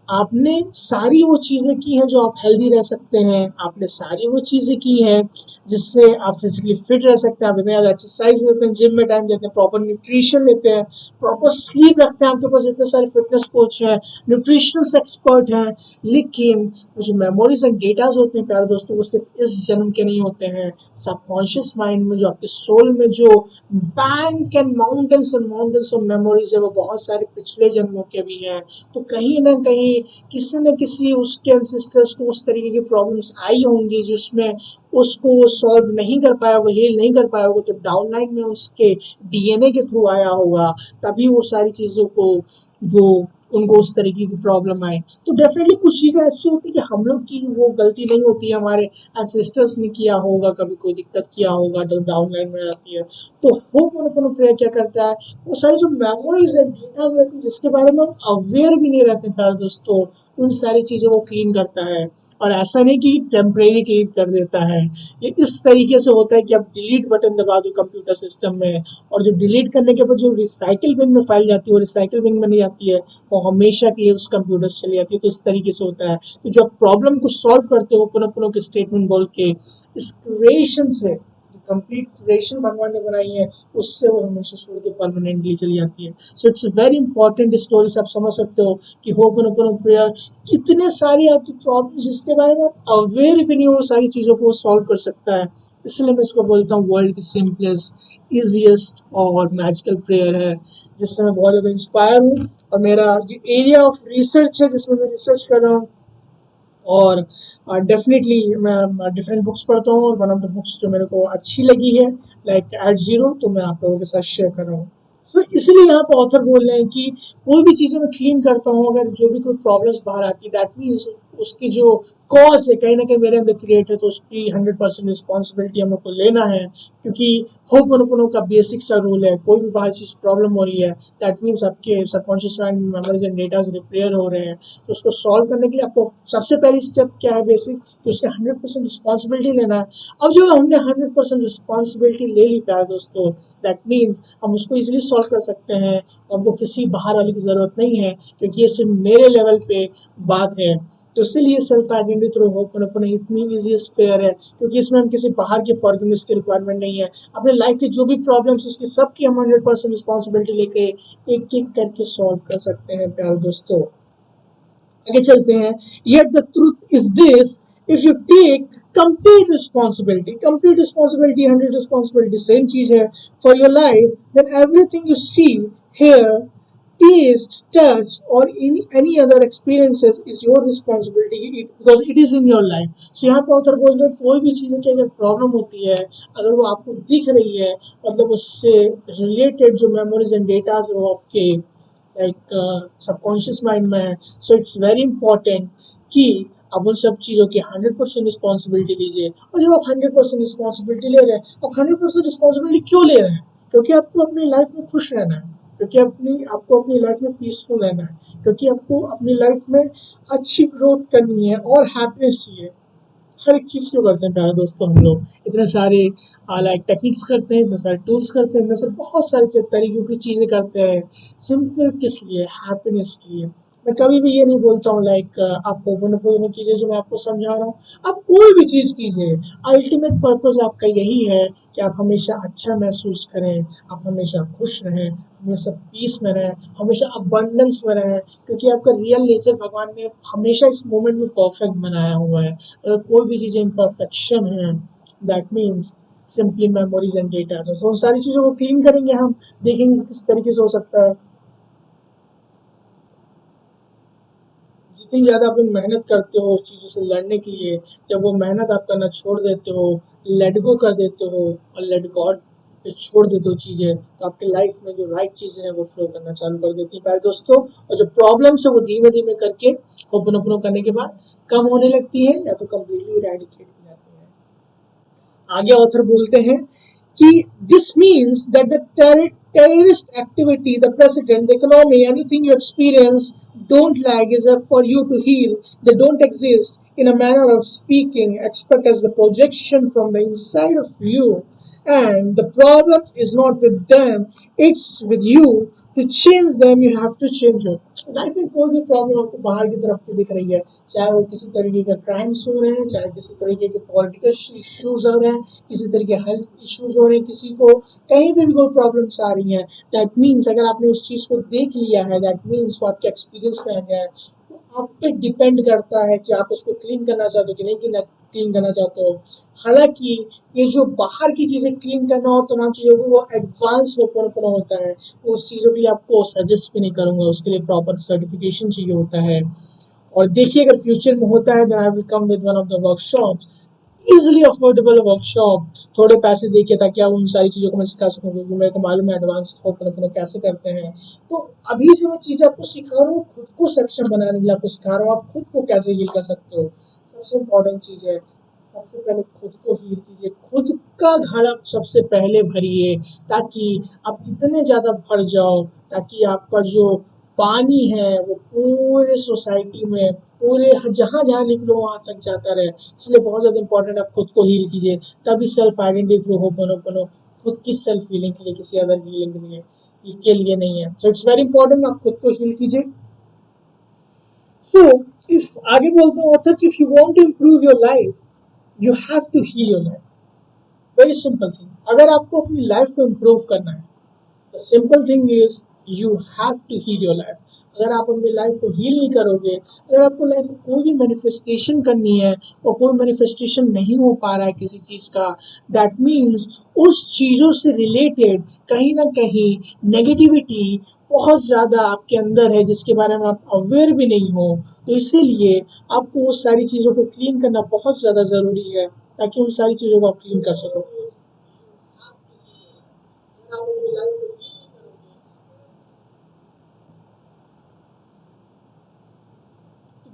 आपने सारी वो चीज़ें की हैं जो आप हेल्दी रह सकते हैं, आपने सारी वो चीज़ें की हैं जिससे आप फिजिकली फिट रह सकते हैं, आप इतने ज़्यादा एक्सरसाइज लेते हैं, जिम में टाइम देते हैं, प्रॉपर न्यूट्रिशन लेते हैं, प्रॉपर स्लीप रखते हैं, आपके पास इतने सारे फिटनेस कोच हैं, न्यूट्रिशनिस्ट एक्सपर्ट हैं। लेकिन वो जो मेमोरीज एंड डेटाज होते हैं प्यारे दोस्तों, वो सिर्फ इस जन्म के नहीं होते हैं। सबकॉन्शियस माइंड में, जो आपके सोल में जो bank and mountains of memories है, वो बहुत सारे पिछले जन्मों के भी हैं। तो कहीं ना कहीं किसी न किसी उसके एंसेस्टर्स को उस तरीके की प्रॉब्लम्स आई होंगी जिसमें उसको वो सॉल्व नहीं कर पाया, वो हील नहीं कर पाया होगा, तो डाउन लाइन में उसके डीएनए के थ्रू आया होगा, तभी वो सारी चीज़ों को वो उनको उस तरीके की प्रॉब्लम आई। तो डेफिनेटली कुछ चीज़ें ऐसी होती है कि हम लोग की वो गलती नहीं होती है, हमारे एंसेस्टर्स ने किया होगा, कभी कोई दिक्कत किया होगा, जो डाउन लाइन में आती है। तो होपोनोपोनो प्रेयर क्या करता है, वो सारी जो मेमोरीज एंड डेटाज रहती है जिसके बारे में हम अवेयर भी नहीं रहते प्यारे दोस्तों, उन सारी चीज़ों को क्लीन करता है। और ऐसा नहीं कि टेम्परेरी क्लीन कर देता है, ये इस तरीके से होता है कि आप डिलीट बटन दबा दो कंप्यूटर सिस्टम में, और जो डिलीट करने के बाद जो रिसाइकिल बिन में फाइल जाती है, वो रिसाइकिल बिन में नहीं आती है, वो हमेशा के लिए उस कंप्यूटर से चली जाती है। तो इस तरीके से होता है। तो जो आप प्रॉब्लम को सॉल्व करते हो पुनः पुनः के स्टेटमेंट बोल के, इस क्रिएशन से, जो कंप्लीट क्रिएशन भगवान ने बनाई है, उससे वो हमेशा छोड़ के परमानेंटली चली जाती है। सो इट्स वेरी इंपॉर्टेंट स्टोरी से आप समझ सकते हो कि होपोनोपोनो प्रेयर कितने सारी आपकी प्रॉब्लम्स जिसके बारे में आप अवेयर भी नहीं हो, सारी चीज़ों को सॉल्व कर सकता है। इसलिए मैं इसको बोलता हूँ वर्ल्ड की सिंपलेस्ट, ईजिएस्ट और मैजिकल प्रेयर है, जिससे मैं बहुत ज़्यादा इंस्पायर हूँ। और मेरा ये एरिया ऑफ रिसर्च है जिसमें मैं रिसर्च कर रहा हूँ, और डेफिनेटली मैं डिफरेंट बुक्स पढ़ता हूँ, और वन ऑफ द बुक्स जो मेरे को अच्छी लगी है, लाइक एट जीरो, तो मैं आप लोगों के साथ शेयर कर रहा हूँ। तो इसलिए यहाँ पर ऑथर बोल रहे हैं कि कोई भी चीज़ें मैं क्लीन करता हूँ, अगर जो भी कोई प्रॉब्लम्स बाहर आती है, दैट मीन्स उसकी जो कॉज है कहीं ना कहीं मेरे अंदर क्रिएट है, तो उसकी 100% रिस्पॉन्सिबिलिटी हम लोग को लेना है, क्योंकि होपनोपोनो का बेसिक सा रूल है, कोई भी बाहर चीज प्रॉब्लम हो रही है दैट मीन्स आपके सबकॉन्शियस माइंड में मेमोरीज एंड डेटाज रिपेयर हो रहे हैं, तो उसको सॉल्व करने के लिए आपको सबसे पहली स्टेप क्या है बेसिक, कि उसके 100% रिस्पॉन्सिबिलिटी लेना है। अब जो हमने 100% रिस्पॉन्सिबिलिटी ले ली प्यारे दोस्तों, दैट मीन्स हम उसको इजिली सॉल्व कर सकते हैं, हमको किसी बाहर वाले की जरूरत नहीं है, क्योंकि ये सिर्फ मेरे लेवल पे बात है। तो इसीलिए सेल्फ आइडेंटिटी थ्रू होपनोपोनो इतनी इजीएस्ट प्रेयर है, क्योंकि इसमें हम किसी बाहर के फॉरगिवनेस की रिक्वायरमेंट नहीं है, अपने लाइफ की जो भी प्रॉब्लम्स उसकी सबकी हम 100% रिस्पॉन्सिबिलिटी लेके एक एक करके सॉल्व कर सकते हैं प्यारे दोस्तों। आगे चलते हैं। Yet the truth is this, if you take complete responsibility 100 responsibility same चीज है for your life, then everything you see, hear, taste, touch, or any other experiences is your responsibility because it is in your life. So यहाँ पे author बोलते हैं कोई भी चीज़ की अगर प्रॉब्लम होती है, अगर वो आपको दिख रही है, मतलब उससे रिलेटेड जो मेमोरीज एंड डेटाज वो आपके लाइक सबकॉन्शियस माइंड में है, सो इट्स वेरी इंपॉर्टेंट कि आप उन सब चीज़ों की 100% रिस्पॉन्सिबिलिटी लीजिए। और जब आप 100% रिस्पॉन्सिबिलिटी ले रहे हैं, आप 100% रिस्पॉन्सिबिलिटी क्यों ले रहे हैं? क्योंकि आपको अपनी लाइफ में खुश रहना है, क्योंकि आपको अपनी लाइफ में पीसफुल रहना है, क्योंकि आपको अपनी लाइफ में अच्छी ग्रोथ करनी है और हैप्पीनेस चाहिए। हर एक चीज़ क्यों करते हैं प्यारे दोस्तों हम लोग, इतने सारे लाइक टेक्निक्स करते हैं, इतने सारे टूल्स करते हैं, इतने सारे बहुत सारे तरीकों की चीज़ें करते हैं, सिंपल किस लिए, हैप्पीनेस के लिए। मैं कभी भी ये नहीं बोलता हूँ लाइक आप ओपन कीजिए जो मैं आपको समझा रहा हूँ, आप कोई भी चीज़ कीजिए, अल्टीमेट पर्पस आपका यही है कि आप हमेशा अच्छा महसूस करें, आप हमेशा खुश रहें, हमेशा पीस में रहें, हमेशा अबंडेंस में रहें, क्योंकि आपका रियल नेचर भगवान ने हमेशा इस मोमेंट में परफेक्ट बनाया हुआ है। अगर कोई भी चीज़ इम्परफेक्शन है, that means simply memories and data. तो सारी चीज़ों को क्लीन करेंगे, हम देखेंगे किस तरीके से हो सकता है। जितनी ज़्यादा आप लोग मेहनत करते हो उस चीज़ों से लड़ने के लिए, जब वो मेहनत आप करना छोड़ देते हो, लेट गो कर देते हो और लेट गॉड पे छोड़ देते हो चीज़ें, तो आपके लाइफ में जो राइट चीज़ें हैं वो फ्लो करना चालू कर देती हैं प्यारे दोस्तों। और जो प्रॉब्लम्स है वो धीमे धीमे करके ओपन करने के बाद कम होने लगती है या तो कम्प्लीटली इरेडिकेट हो जाती है। आगे ऑथर बोलते हैं कि this means that the terrorist activity, the president, the economy, anything you experience don't lag is up for you to heal. They don't exist in a manner of speaking, expect as the projection from the inside of you. And the problem is not with them, it's with you. To change them, you have to change you. Life में कोई भी problem आपको बाहर की तरफ की दिख रही है, चाहे वो किसी तरीके का क्राइम्स हो रहे हैं, चाहे किसी तरीके के पॉलिटिकल इश्यूज हो रहे हैं, किसी तरीके के हेल्थ इश्यूज हो रहे हैं, किसी को कहीं पे भी कोई प्रॉब्लम्स आ रही हैं, दैट मीन्स अगर आपने उस चीज़ को देख लिया है, दैट मीन्स वो आपके एक्सपीरियंस में आ गया है, तो आप पे डिपेंड करता है कि आप उसको क्लीन करना चाहते हो कि नहीं, कि क्लीन करना चाहते हो। हालांकि ये जो बाहर की चीज़ें क्लीन करना और तमाम चीज़ों को वो एडवांस ओपन होता है, उस चीज़ों के लिए आपको सजेस्ट भी नहीं करूँगा, उसके लिए प्रॉपर सर्टिफिकेशन चाहिए होता है। और देखिए अगर फ्यूचर में होता है then I will come with one of the workshops, easily affordable workshop, थोड़े पैसे देके, ताकि आप उन सारी चीज़ों को मैं सिखा सकूँ, क्योंकि मेरे को मालूम है एडवांस ओपन कैसे करते हैं। तो अभी जो मैं चीज़ आपको सिखा रहा हूँ खुद को सक्षम बनाने के लिए आपको सिखा रहा हूँ, आप खुद को कैसे हील कर सकते हो। सबसे इम्पोर्टेंट चीज़ है, सबसे पहले खुद को हील कीजिए, खुद का घड़ा सबसे पहले भरिए, ताकि आप इतने ज़्यादा भर जाओ ताकि आपका जो पानी है वो पूरे सोसाइटी में, पूरे जहाँ जहाँ निकलो वहाँ तक जाता रहे। इसलिए बहुत ज़्यादा इंपॉर्टेंट, आप खुद को हील कीजिए, तभी सेल्फ आइडेंटिटी थ्रू होपनोपोनो, खुद की सेल्फ हीलिंग के लिए, किसी अदर हीलिंग के लिए नहीं है। सो इट्स वेरी इंपॉर्टेंट आप खुद को हील कीजिए। सो इफ आगे बोलते हैं author, if you want to improve your life you have to heal your life. Very simple thing, अगर आपको अपनी लाइफ को इम्प्रूव करना है, the simple thing is you have to heal your life. अगर आप अपनी लाइफ को हील नहीं करोगे, अगर आपको लाइफ में कोई भी मैनिफेस्टेशन करनी है और कोई मैनिफेस्टेशन नहीं हो पा रहा है किसी चीज़ का, दैट मीन्स उस चीज़ों से रिलेटेड कहीं ना कहीं नेगेटिविटी बहुत ज़्यादा आपके अंदर है, जिसके बारे में आप अवेयर भी नहीं हो। तो इसीलिए आपको उस सारी चीज़ों को क्लीन करना बहुत ज़्यादा ज़रूरी है, ताकि उन सारी चीज़ों को आप क्लीन कर सको।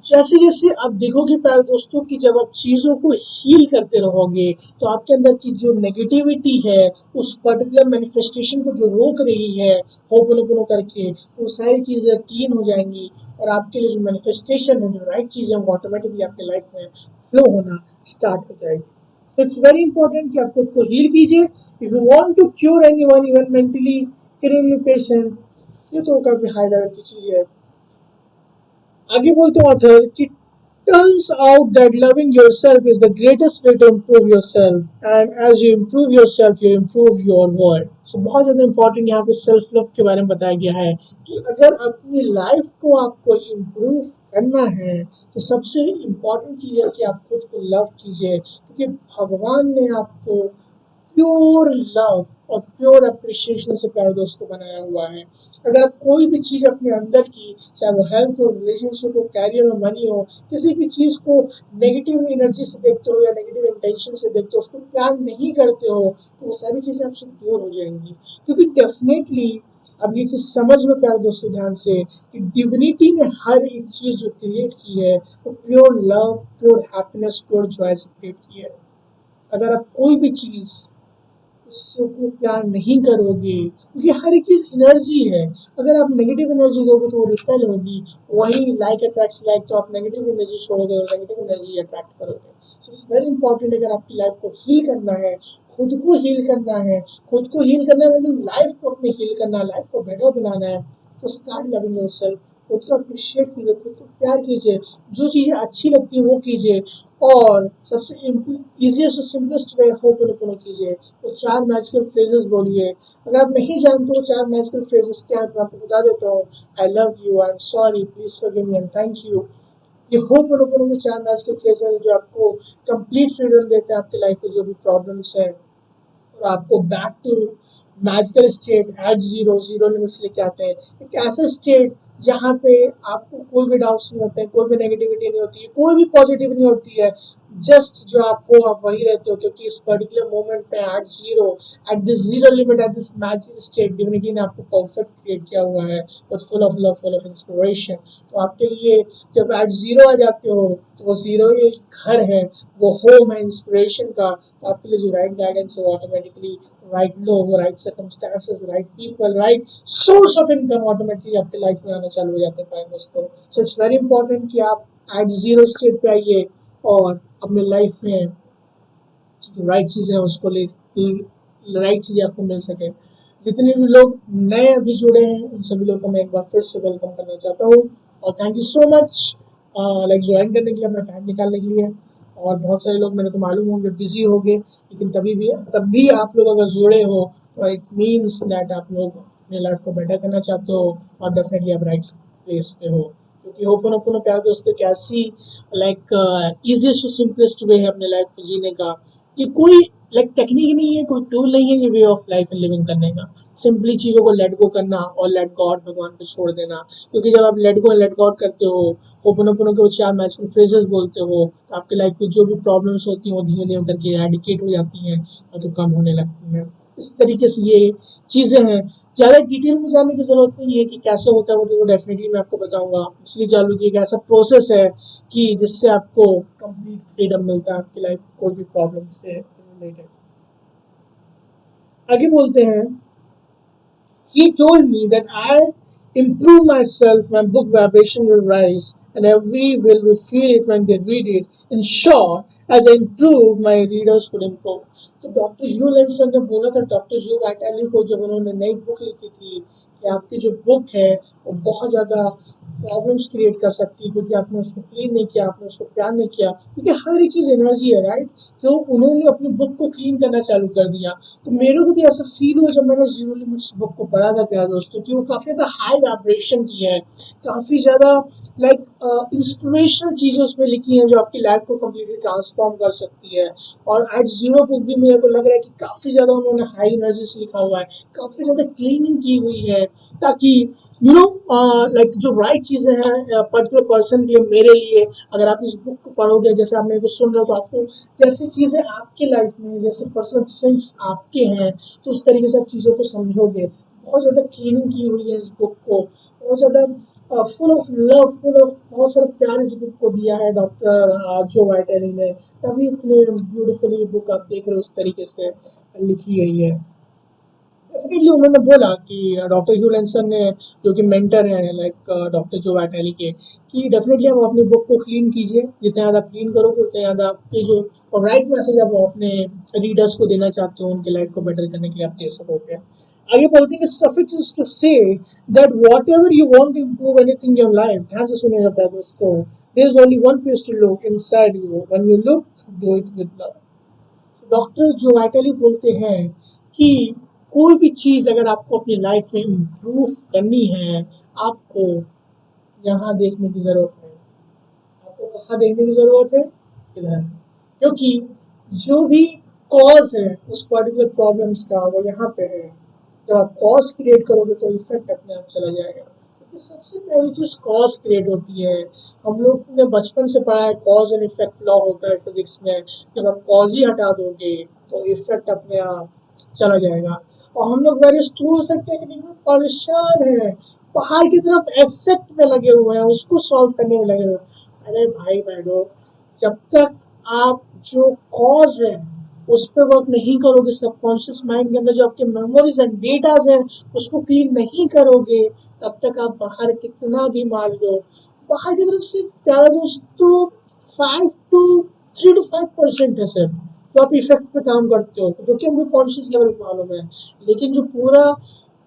जैसे जैसे आप देखोगे प्यारे दोस्तों कि जब आप चीज़ों को हील करते रहोगे तो आपके अंदर की जो नेगेटिविटी है उस पर्टिकुलर मैनिफेस्टेशन को जो रोक रही है होपनोपनो करके, वो सारी चीज़ें क्लीन हो जाएंगी और आपके लिए जो मैनिफेस्टेशन है, जो राइट चीज़ है, वो ऑटोमेटिकली आपके लाइफ में फ्लो होना स्टार्ट हो जाएगी। सो इट्स वेरी इंपॉर्टेंट कि आप खुद को हील कीजिए। If you want to cure anyone, even mentally critical patient, ये तो काफ़ी हाई लेवल की चीज़ है। आगे बोलते हैं ऑथर कि turns out that loving yourself is the greatest way to improve yourself, and as you improve yourself you improve your world. So बहुत ज़्यादा इंपॉर्टेंट यहाँ पे सेल्फ लव के बारे में बताया गया है कि अगर अपनी लाइफ को आपको इम्प्रूव करना है तो सबसे इम्पॉर्टेंट चीज़ है कि आप खुद को लव कीजिए, क्योंकि भगवान ने आपको प्योर लव और प्योर अप्रिशिएशन से प्यारे दोस्तों बनाया हुआ है। अगर आप कोई भी चीज़ अपने अंदर की, चाहे वो हेल्थ हो, रिलेशनशिप हो, कैरियर हो, मनी हो, किसी भी चीज़ को नेगेटिव एनर्जी से देखते हो या नेगेटिव इंटेंशन से देखते हो, उसको प्यार नहीं करते हो, तो वो सारी चीज़ें आपसे दूर हो जाएंगी। क्योंकि डेफिनेटली अब ये चीज़ समझ में प्यारे दोस्तों ध्यान से कि डिविनिटी ने हर एक चीज़ जो क्रिएट की है वो pure love, pure happiness, pure Joy से क्रिएट की है। अगर आप कोई भी चीज़ उसको प्यार नहीं करोगे, क्योंकि हर एक चीज़ एनर्जी है। अगर आप नेगेटिव एनर्जी दोगे तो वो रिपेल होगी, वही लाइक अट्रैक्ट्स लाइक, तो आप नेगेटिव एनर्जी छोड़ोगे और नेगेटिव एनर्जी अट्रैक्ट करोगे। सो इट्स वेरी इंपॉर्टेंट, अगर आपकी लाइफ को हील करना है, खुद को हील करना है, खुद को हील करना है मतलब लाइफ को अपने हील करना है, लाइफ को बेटर बनाना है, तो स्टार्ट लविंग योरसेल्फ। खुद को अप्रिशिएट कीजिए, खुद को प्यार कीजिए, जो चीज़ें अच्छी लगती है वो कीजिए, और सबसे इजीएस्ट और सिंपलेस्ट वे होपनोपनो कीजिए। वो 4 मैजिकल फ्रेजेस बोलिए। अगर आप नहीं जानते वो 4 मैजिकल फ्रेजेस क्या है तो मैं आपको बता देता हूँ। आई love you, I am sorry, please forgive me and thank you. ये होपनोपनो के 4 मैजिकल फ्रेजेस हैं जो आपको कंप्लीट फ्रीडम देते हैं आपकी लाइफ में जो भी प्रॉब्लम्स हैं, और आपको back to magical state at zero, zero limits लेके आते हैं। एक ऐसा स्टेट जहाँ पे आपको कोई भी डाउट्स नहीं होते हैं, कोई भी नेगेटिविटी नहीं होती है, कोई भी पॉजिटिव नहीं होती है। जस्ट जो आप हो आप वही रहते हो, क्योंकि इस पर्टिकुलर मोमेंट पे at zero, at this zero limit, at this magical state, divinity ने आपको परफेक्ट क्रिएट किया हुआ है with full of love, full of inspiration. तो आपके लिए जब एट जीरो आ जाते हो तो वो जीरो एक घर है, वो होम है इंस्पिरेशन का। तो आपके लिए जो राइट गाइडेंस है वो ऑटोमेटिकली राइट लोग, right circumstances, right people, right source of income automatically आपके लाइफ में आना चालू हो जाते हैं प्राइम दोस्तों। सो इट्स वेरी इंपॉर्टेंट कि आप एट जीरो स्टेट पे आइए और अपने लाइफ में जो राइट चीज़ें हैं उसको ले, राइट चीज़ें आपको मिल सके। जितने भी लोग नए अभी जुड़े हैं उन सभी लोगों को मैं एक बार फिर से वेलकम करना चाहता हूँ, और thank you so much like join करने के लिए, अपना टाइम निकालने के लिए। और बहुत सारे लोग मेरे को मालूम होंगे बिजी हो गए, लेकिन तब भी आप लोग अगर जुड़े हो तो इट मीन्स दैट आप लोग अपनी लाइफ को बेटर करना चाहते हो, और डेफिनेटली आप राइट प्लेस पे हो। क्योंकि होपनोपनो प्यारे दोस्तों एक ऐसी लाइक इजीएस्ट सिंपलेस्ट वे है अपने लाइफ को जीने का। ये कोई लाइक टेक्निक नहीं है, कोई टूल नहीं है, ये वे ऑफ लाइफ है लिविंग करने का। सिंपली चीज़ों को लेट गो करना और लेट गॉड, भगवान पे छोड़ देना। क्योंकि जब आप late go and let God करते हो, होपनोपनो के वो 4 मैजिकल फ्रेजेस बोलते हो, तो आपकी लाइफ में जो भी प्रॉब्लम्स होती हैं वो धीमे धीमे करके एडिकेट हो जाती हैं और तो कम होने लगती हैं। इस तरीके से ये चीज़ें हैं। ज़्यादा डिटेल में जानने की ज़रूरत नहीं है कि कैसे होता है वो, तो डेफिनेटली मैं आपको बताऊंगा। इसलिए जान लो कि एक ऐसा प्रोसेस है कि जिससे आपको कंप्लीट फ्रीडम मिलता है आपकी लाइफ कोई भी प्रॉब्लम से रिलेटेड। आगे बोलते हैं, he told me that I improve myself, my book vibration will rise, and every will feel it when they read it. In short, as I improve, my readers would improve. तो doctor ह्यू लेंसन ने बोला था doctor जू वाइटाली को, जब उन्होंने नई book लिखी थी, कि आपकी जो बुक है वो बहुत ज़्यादा प्रॉब्लम्स क्रिएट कर सकती है, क्योंकि आपने उसको क्लीन नहीं किया, आपने उसको प्यार नहीं किया, क्योंकि हर एक चीज़ एनर्जी है, राइट। तो उन्होंने अपनी बुक को क्लीन करना चालू कर दिया। तो मेरे को भी ऐसा फील हुआ जब मैंने जीरो लिमिट्स बुक को पढ़ा था प्यारे दोस्तों, कि वो काफ़ी ज़्यादा हाई वाइब्रेशन की है, काफ़ी ज़्यादा लाइक इंस्पिरेशनल चीज़ें उसमें लिखी हैं जो आपकी लाइफ को कम्प्लीटली ट्रांसफॉर्म कर सकती है। और एट जीरो बुक भी मेरे को लग रहा है कि काफ़ी ज़्यादा उन्होंने हाई एनर्जी से लिखा हुआ है, काफ़ी ज़्यादा क्लीनिंग की हुई है, ताकि यू नो लाइक जो राइट चीज़ें हैं पर्टिकुलर पर्सन के लिए, मेरे लिए, अगर आप इस बुक को पढ़ोगे, जैसे आप मेरे को सुन रहे हो, तो आपको जैसी चीज़ें आपकी लाइफ में, जैसे पर्सनल सेंस आपके हैं, तो उस तरीके से आप चीज़ों को समझोगे। बहुत ज़्यादा क्लीनिंग की हुई है इस बुक को, बहुत ज़्यादा full of love, full of बहुत सारा प्यार इस बुक को दिया है डॉक्टर जो वाइटली ने, तभी इतने ब्यूटीफुली बुक आप देख रहे हो उस तरीके से लिखी गई है। डेफिनेटली उन्होंने बोला कि डॉक्टर ह्यू लैंसन ने, जो कि मेंटर है लाइक डॉक्टर जो वाइटली के, कि डेफिनेटली आप अपनी बुक को क्लीन कीजिए, जितना ज़्यादा क्लीन करोगे उतना ज़्यादा आपके जो राइट मैसेज आप अपने रीडर्स को देना चाहते हो उनकी लाइफ को बेटर करने के लिए आप दे सकोगे। आगे बोलते हैं कि suffices to say that whatever you want to improve anything in your life, ध्यान से सुनिएगा प्यारे दोस्तों, there is only one place to look inside you. When you look, do it with love. Doctor जो वाइटली बोलते हैं कि कोई भी चीज़ अगर आपको अपनी लाइफ में इम्प्रूव करनी है, आपको यहाँ देखने की ज़रूरत है। आपको कहाँ देखने की ज़रूरत है? इधर। क्योंकि जो भी कॉज है उस पर्टिकुलर प्रॉब्लम्स का वो यहाँ पे है। जब आप कॉज क्रिएट करोगे तो इफेक्ट अपने आप चला जाएगा। क्योंकि सबसे पहली चीज़ कॉज क्रिएट होती है। हम लोग ने बचपन से पढ़ा है कॉज एंड इफेक्ट लॉ होता है फिजिक्स में। जब आप कॉज ही हटा दोगे तो इफेक्ट अपने आप चला जाएगा। और हम लोग वेरियस टूल्स एंड टेक्निक में परेशान हैं, बाहर की तरफ इफेक्ट में लगे हुए हैं, उसको सॉल्व करने में लगे हुए हैं। अरे भाई बहनों, जब तक आप जो कॉज है उस पर वर्क नहीं करोगे, सबकॉन्शियस माइंड के अंदर जो आपके मेमोरीज एंड डेटाज हैं उसको क्लीन नहीं करोगे, तब तक आप बाहर कितना भी मान लो। बाहर की तरफ से प्यारा दोस्तों 3 to 5% है सिर्फ, तो आप इफेक्ट पे काम करते हो जो कि हमको कॉन्शियस लेवल पे मालूम है। लेकिन जो पूरा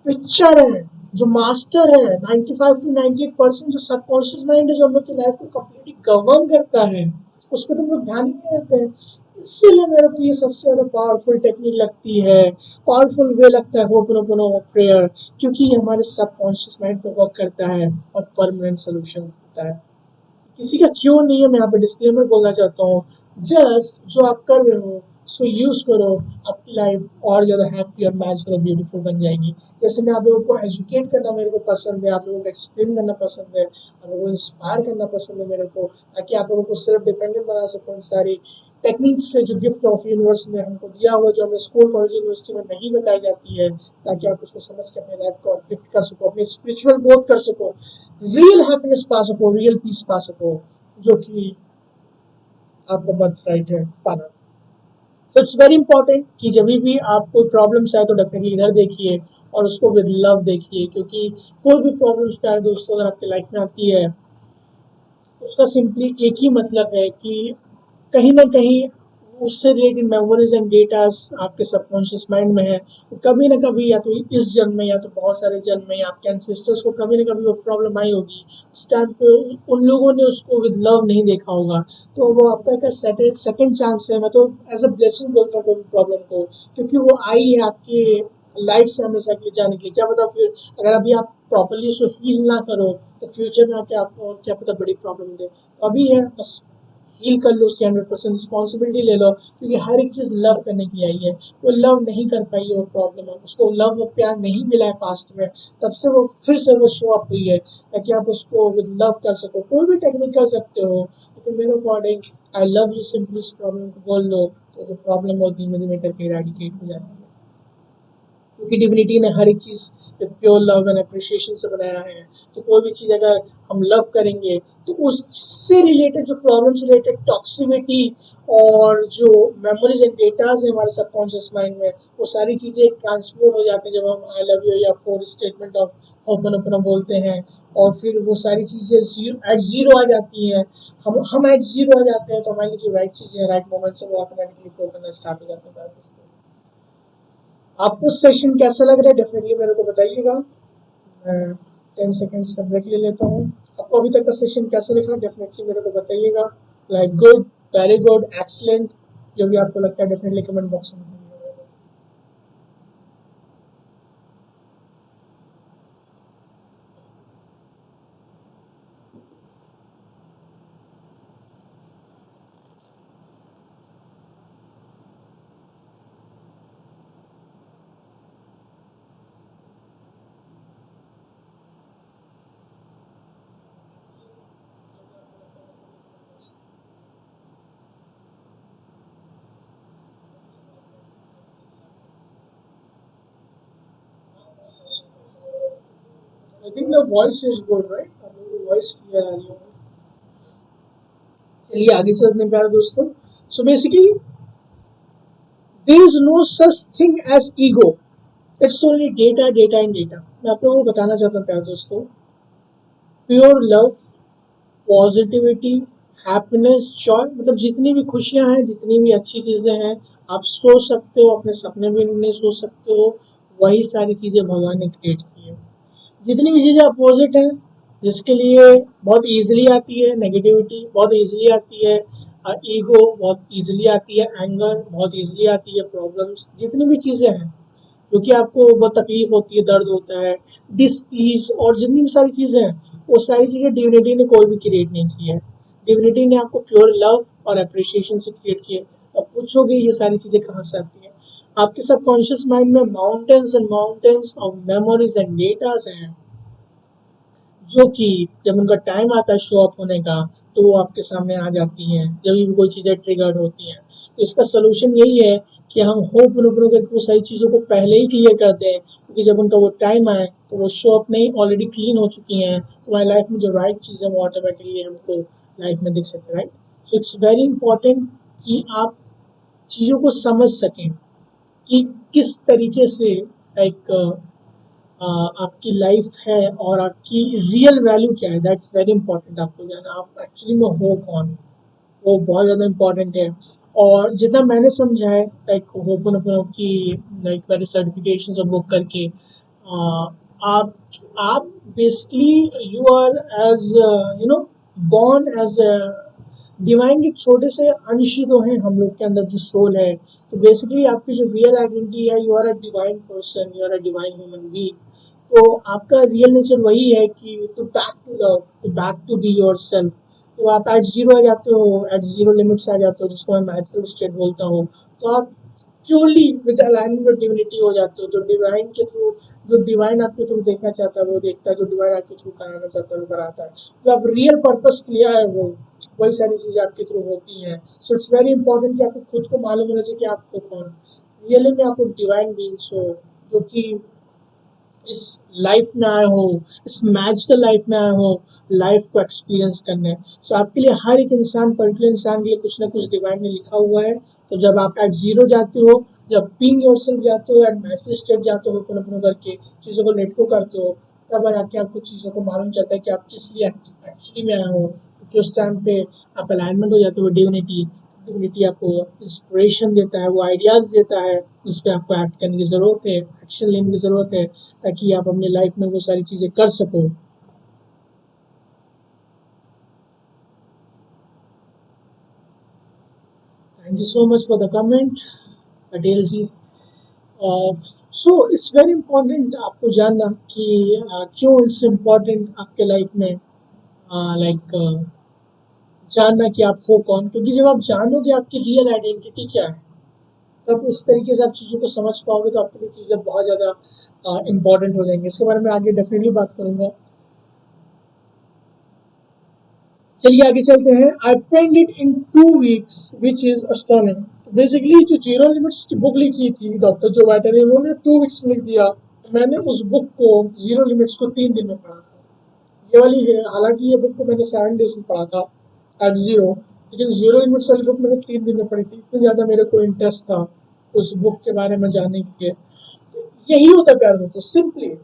पिक्चर है, जो मास्टर है, 95 to 98% जो सबकॉन्शियस माइंड है, जो हम लोग की लाइफ को कम्प्लीटली गवर्न करता है, उस पर तुम लोग ध्यान ही नहीं देते हैं। इसीलिए मेरे को ये सबसे ज्यादा पावरफुल टेक्निक लगती है, पावरफुल वे लगता है होपनोपोनो प्रेयर, क्योंकि ये हमारे सबकॉन्शियस माइंड पे वर्क करता है और परमानेंट सॉल्यूशंस देता है। किसी का क्यों नहीं है, मैं यहाँ पे डिस्क्लेमर बोलना चाहता हूँ। जस्ट जो आप कर रहे हो उसको यूज करो, आपकी लाइफ और ज़्यादा हैप्पी और मैच और ब्यूटीफुल बन जाएगी। जैसे मैं आप लोगों को एजुकेट करना मेरे को पसंद है, आप लोगों को एक्सप्लेन करना पसंद है, आप लोगों को इंस्पायर करना पसंद है मेरे को, ताकि आप लोगों को सेल्फ डिपेंडेंट बना सको इन सारी टेक्निक्स से जो गिफ्ट ऑफ यूनिवर्स ने हमको दिया हुआ, जो हमें स्कूल कॉलेज यूनिवर्सिटी में नहीं बताई जाती है, ताकि आप उसको समझ के अपनी लाइफ को अपलिफ्ट कर सको, अपनी स्पिरिचुअल ग्रोथ कर सको, रियल हैप्पीनेस पा सको, रियल पीस पा सको, जो कि आपका बर्थ राइट है पाना। तो इट्स वेरी इंपॉर्टेंट कि जब भी आप कोई प्रॉब्लम्स आए तो डेफिनेटली इधर देखिए और उसको विद लव देखिए, क्योंकि कोई भी प्रॉब्लम्स प्यारे दोस्तों अगर आपकी लाइफ में आती है, उसका सिंपली एक ही मतलब है कि कहीं ना कहीं उससे रिलेटेड मेमोरीज एंड डेटास आपके सबकॉन्शियस माइंड में है। तो कभी ना कभी, या तो इस जन्म में या तो बहुत सारे जन्म में, आपके एंसेस्टर्स को कभी ना कभी वो प्रॉब्लम आई होगी, उस टाइम पे उन लोगों ने उसको विद लव नहीं देखा होगा, तो वो आपका एक सेकेंड चांस है। मैं तो एज अ ब्लेसिंग बोलता हूँ कोई प्रॉब्लम को, क्योंकि वो आई है आपके लाइफ से हमेशा के लिए जाने के लिए। क्या पता फिर अगर अभी आप प्रॉपरली उसको हील ना करो तो फ्यूचर में आके आपको क्या पता बड़ी प्रॉब्लम दे। तो अभी है बस हील कर लो, उसकी 100% रिस्पॉन्सिबिलिटी ले लो, क्योंकि हर एक चीज़ लव करने की आई है। वो लव नहीं कर पाई है, वो प्रॉब्लम है, उसको लव और प्यार नहीं मिला है पास्ट में, तब से वो फिर से वो शो अप हुई है, ताकि आप उसको विद लव कर सको। कोई भी टेक्निक कर सकते हो, लेकिन मेरे according I love you simply उस प्रॉब्लम को बोल दो, तो जो प्रॉब्लम वो धीमे धीमे करके इरेडिकेट हो जाती है। क्योंकि डिविनिटी ने हर एक चीज़ प्योर लव एंड अप्रिशिएशन से बनाया है। तो कोई भी चीज़ अगर हम लव करेंगे तो उससे रिलेटेड जो प्रॉब्लम से रिलेटेड टॉक्सिसिटी और जो मेमोरीज एंड डेटाज है हमारे सबकॉन्शियस माइंड में, वो सारी चीज़ें ट्रांसपोर्ट हो जाती हैं जब हम आई लव यू या फोर स्टेटमेंट ऑफ ओपन बोलते हैं। और फिर वो सारी चीज़ें एट जीरो आ जाती हैं। हम एट जीरो आ जाते हैं तो हमारी जो राइट चीज़ें हैं, राइट मोमेंट से वो ऑटोमेटिकली फ्लो करना स्टार्ट हो जाते हैं। आपको सेशन कैसा लग रहा है डेफिनेटली मेरे को बताइएगा। मैं 10 सेकेंड्स का ब्रेक ले लेता हूँ। आपको अभी तक का सेशन कैसा लगा डेफिनेटली मेरे को बताइएगा। Like good, very good, excellent, जो भी आपको लगता है डेफिनेटली कमेंट बॉक्स में बताइएगा। I think the voice is good right, आप लोगों को वॉइस क्लियर आ रही है। चलिए आगे चलते हैं प्यारे दोस्तों। So basically there is no such thing as ego, it's only data data and data. मैं आप लोगों को बताना चाहता हूँ प्यारे दोस्तों, pure love, positivity, happiness, joy, मतलब जितनी भी खुशियां हैं, जितनी भी अच्छी चीजें हैं, आप सोच सकते हो, अपने सपने भी नहीं सोच सकते हो, वही सारी चीजें भगवान ने क्रिएट की है। जितनी भी चीजें अपोजिट है, जिसके लिए बहुत इजीली आती है नेगेटिविटी, बहुत इजीली आती है ईगो, बहुत इजीली आती है एंगर, बहुत इजीली आती है प्रॉब्लम्स, जितनी भी चीजें हैं क्योंकि आपको बहुत तकलीफ होती है, दर्द होता है, डिसप्लीज और जितनी भी सारी चीजें हैं, वो सारी चीजें डिविनिटी ने कोई भी क्रिएट नहीं की है। डिविनिटी ने आपको प्योर लव और अप्रिसिएशन से क्रिएट किया है। अब पूछोगे ये सारी चीजें कहाँ से आती हैं? आपके सबकॉन्शियस माइंड में mountains and mountains of memories and datas हैं, जो कि जब उनका टाइम आता है शो अप होने का, तो वो आपके सामने आ जाती हैं जब भी कोई चीज़ें ट्रिगर्ड होती हैं। तो इसका सोल्यूशन यही है कि हम होप नो करके वो सारी चीज़ों को पहले ही क्लियर कर दें, क्योंकि जब उनका वो टाइम आए तो वो शो अप नहीं, ऑलरेडी क्लीन हो चुकी हैं, तो हमारी लाइफ में जो राइट चीज़ें वो ऑटोमेटिकली हमको लाइफ में दिख सकते हैं, right. So it's very important कि आप चीज़ों को समझ सकें कि किस तरीके से एक आपकी लाइफ है और आपकी रियल वैल्यू क्या है। दैट्स वेरी इंपॉर्टेंट आपको जानना, आप एक्चुअली में हो कौन, वो बहुत ज़्यादा इंपॉर्टेंट है। और जितना मैंने समझा है लाइक होपन की, लाइक मेरे सर्टिफिकेशन बुक करके, आप आप basically you are as you know born as divine के छोटे से अंश ही तो हैं हम लोग के अंदर जो सोल है। तो बेसिकली आपकी जो रियल आइडेंटिटी है, you are a divine person, you are a divine human being. तो आपका रियल नेचर वही है कि to back to love, to back to be yourself. तो आप एट जीरो आ जाते हो, एट जीरो लिमिट्स आ जाते हो, जिसको मैं मैजिकल स्टेट बोलता हूँ। तो आप purely with alignment of divinity हो जाते हो। तो डिवाइन के थ्रू, जो डिवाइन आपके थ्रू देखना चाहता है वो देखता है, जो डिवाइन आपके थ्रू कराना चाहता है वो कराता है। जो आप रियल पर्पस क्लियर है वो, वही सारी चीज़ें आपके थ्रू होती हैं। सो इट्स वेरी इंपॉर्टेंट कि आपको खुद को मालूम होना चाहिए कि आपको कौन रियली में, आपको डिवाइन बीइंग्स हो, जो कि इस लाइफ में आए हो, इस मैजिकल लाइफ में आए हो, लाइफ को एक्सपीरियंस करने। सो आपके लिए हर एक इंसान, पर्टिकुलर इंसान के लिए कुछ ना कुछ डिवाइन ने लिखा हुआ है। तो जब आप एट जीरो जाते हो, जब बीइंग योरसेल्फ जाते हो, एट मैजिकल स्टेट जाते हो, अपने करके चीज़ों को लेट को करते हो, तब जाके आपको चीज़ों को मालूम चलता है कि आप किस लिए एक्चुअली में आए हो। क्योंकि उस टाइम पे आप अलाइनमेंट हो जाते हो डिविनिटी। डिविनिटी आपको इंस्पिरेशन देता है, वो आइडियाज़ देता है जिस पे आपको एक्ट करने की ज़रूरत है, एक्शन लेने की ज़रूरत है, ताकि आप अपनी लाइफ में वो सारी चीज़ें कर सको। Thank you so much for the comment Patel ji. So it's very important आपको जानना कि क्यों इट्स इम्पॉर्टेंट आपके लाइफ में, लाइक जानना कि आप हो कौन। क्योंकि जब आप जानोगे आपकी रियल आइडेंटिटी क्या है, तब उस तरीके से आप चीज़ों को समझ पाओगे, तो आपके लिए चीज़ें बहुत ज़्यादा इंपॉर्टेंट हो जाएंगी। इसके बारे में आगे डेफिनेटली बात करूंगा। चलिए आगे चलते हैं। I penned it in 2 weeks which is astonishing. Basically जो जीरो लिमिट्स की बुक लिखी थी डॉक्टर जो वाइटर ने, उन्होंने 2 weeks में लिख दिया। मैंने उस बुक को, जीरो लिमिट्स को 3 दिन में पढ़ा था। ये वाली है, हालांकि ये बुक को मैंने 7 days में पढ़ा था एट जीरो, लेकिन जीरो लिमिट्स वाली बुक मैंने 3 दिन में पढ़ी थी। इतनी ज़्यादा मेरे को इंटरेस्ट था उस बुक के बारे में जानने के लिए। यही होता है प्यार दोस्तों, simply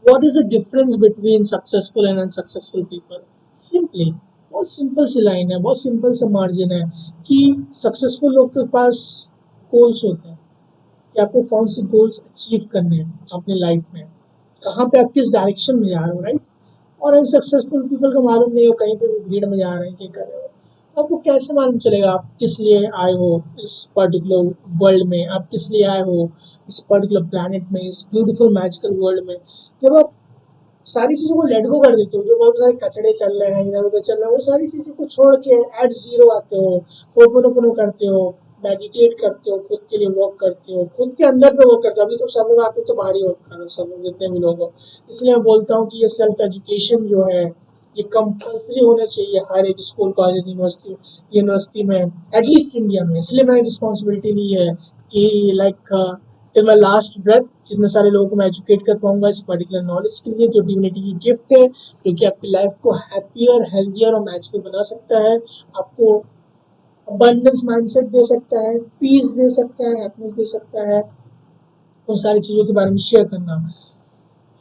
what is the difference between successful and unsuccessful people? Simply, बहुत सिंपल सी लाइन है, बहुत सिंपल सा मार्जिन है कि सक्सेसफुल लोग के पास गोल्स होते हैं कि आपको कौन से गोल्स अचीव करने हैं अपनी लाइफ में, कहाँ पे आप किस डायरेक्शन में जा रहे हो, राइट। और अनसक्सेसफुल पीपल को मालूम नहीं हो, कहीं पे भी भीड़ में जा रहे हैं, क्या कर रहे हो। तो आपको कैसे मालूम चलेगा आप किस लिए आए हो इस पर्टिकुलर वर्ल्ड में, आप किस लिए आए हो इस पर्टिकुलर प्लैनेट में, इस ब्यूटीफुल मैजिकल वर्ल्ड में। जब आप सारी चीज़ों को लेट गो कर देते हो, जो बहुत सारे कचड़े चल रहे हैं, इधर उधर चल रहे हैं, वो सारी चीज़ों को छोड़ के एट जीरो आते हो, होपोनोपोनो करते हो, मेडिटेट करते हो, खुद के लिए वर्क करते हो, खुद के अंदर पे वर्क करते हो। अभी तो सब लोग, आप लोग तो बाहरी वर्क कर रहे हो, सब लोग जितने भी लोग हो। इसलिए मैं बोलता हूँ कि ये सेल्फ एजुकेशन जो है, ये कंपल्सरी होना चाहिए हर एक स्कूल, कॉलेज, यूनिवर्सिटी, यूनिवर्सिटी में, एटलीस्ट इंडिया में। इसलिए मैंने रिस्पॉन्सिबिलिटी ली है कि like till my last breath जितने सारे लोगों को मैं एजुकेट कर पाऊंगा इस पर्टिकुलर नॉलेज के लिए, जो डिविनिटी की गिफ्ट है, जो कि आपकी लाइफ को हैप्पियर, हेल्थियर और मैचफुल बना सकता है, आपको अबंडेंस माइंडसेट दे सकता है, पीस दे सकता है, हैप्पीनेस दे सकता है, उन सारी चीजों के बारे में शेयर करना।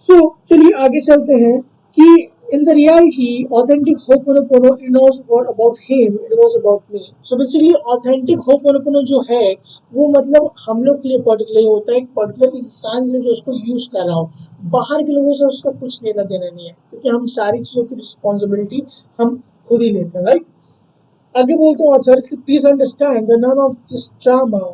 सो चलिए आगे चलते हैं कि in the reality authentic Ho'oponopono is not about him, it was about me. So basically authentic Ho'oponopono जो है वो मतलब हम लोग के लिए पर्टिकुलर होता है, एक पर्टिकुलर इंसान ने जो उसको यूज कर रहा हो, बाहर के लोगों से उसका कुछ लेना देना नहीं है, क्योंकि हम सारी चीजों की रिस्पॉन्सिबिलिटी हम खुद ही लेते हैं, राइट। आगे बोलते हैं author, please understand the none of this drama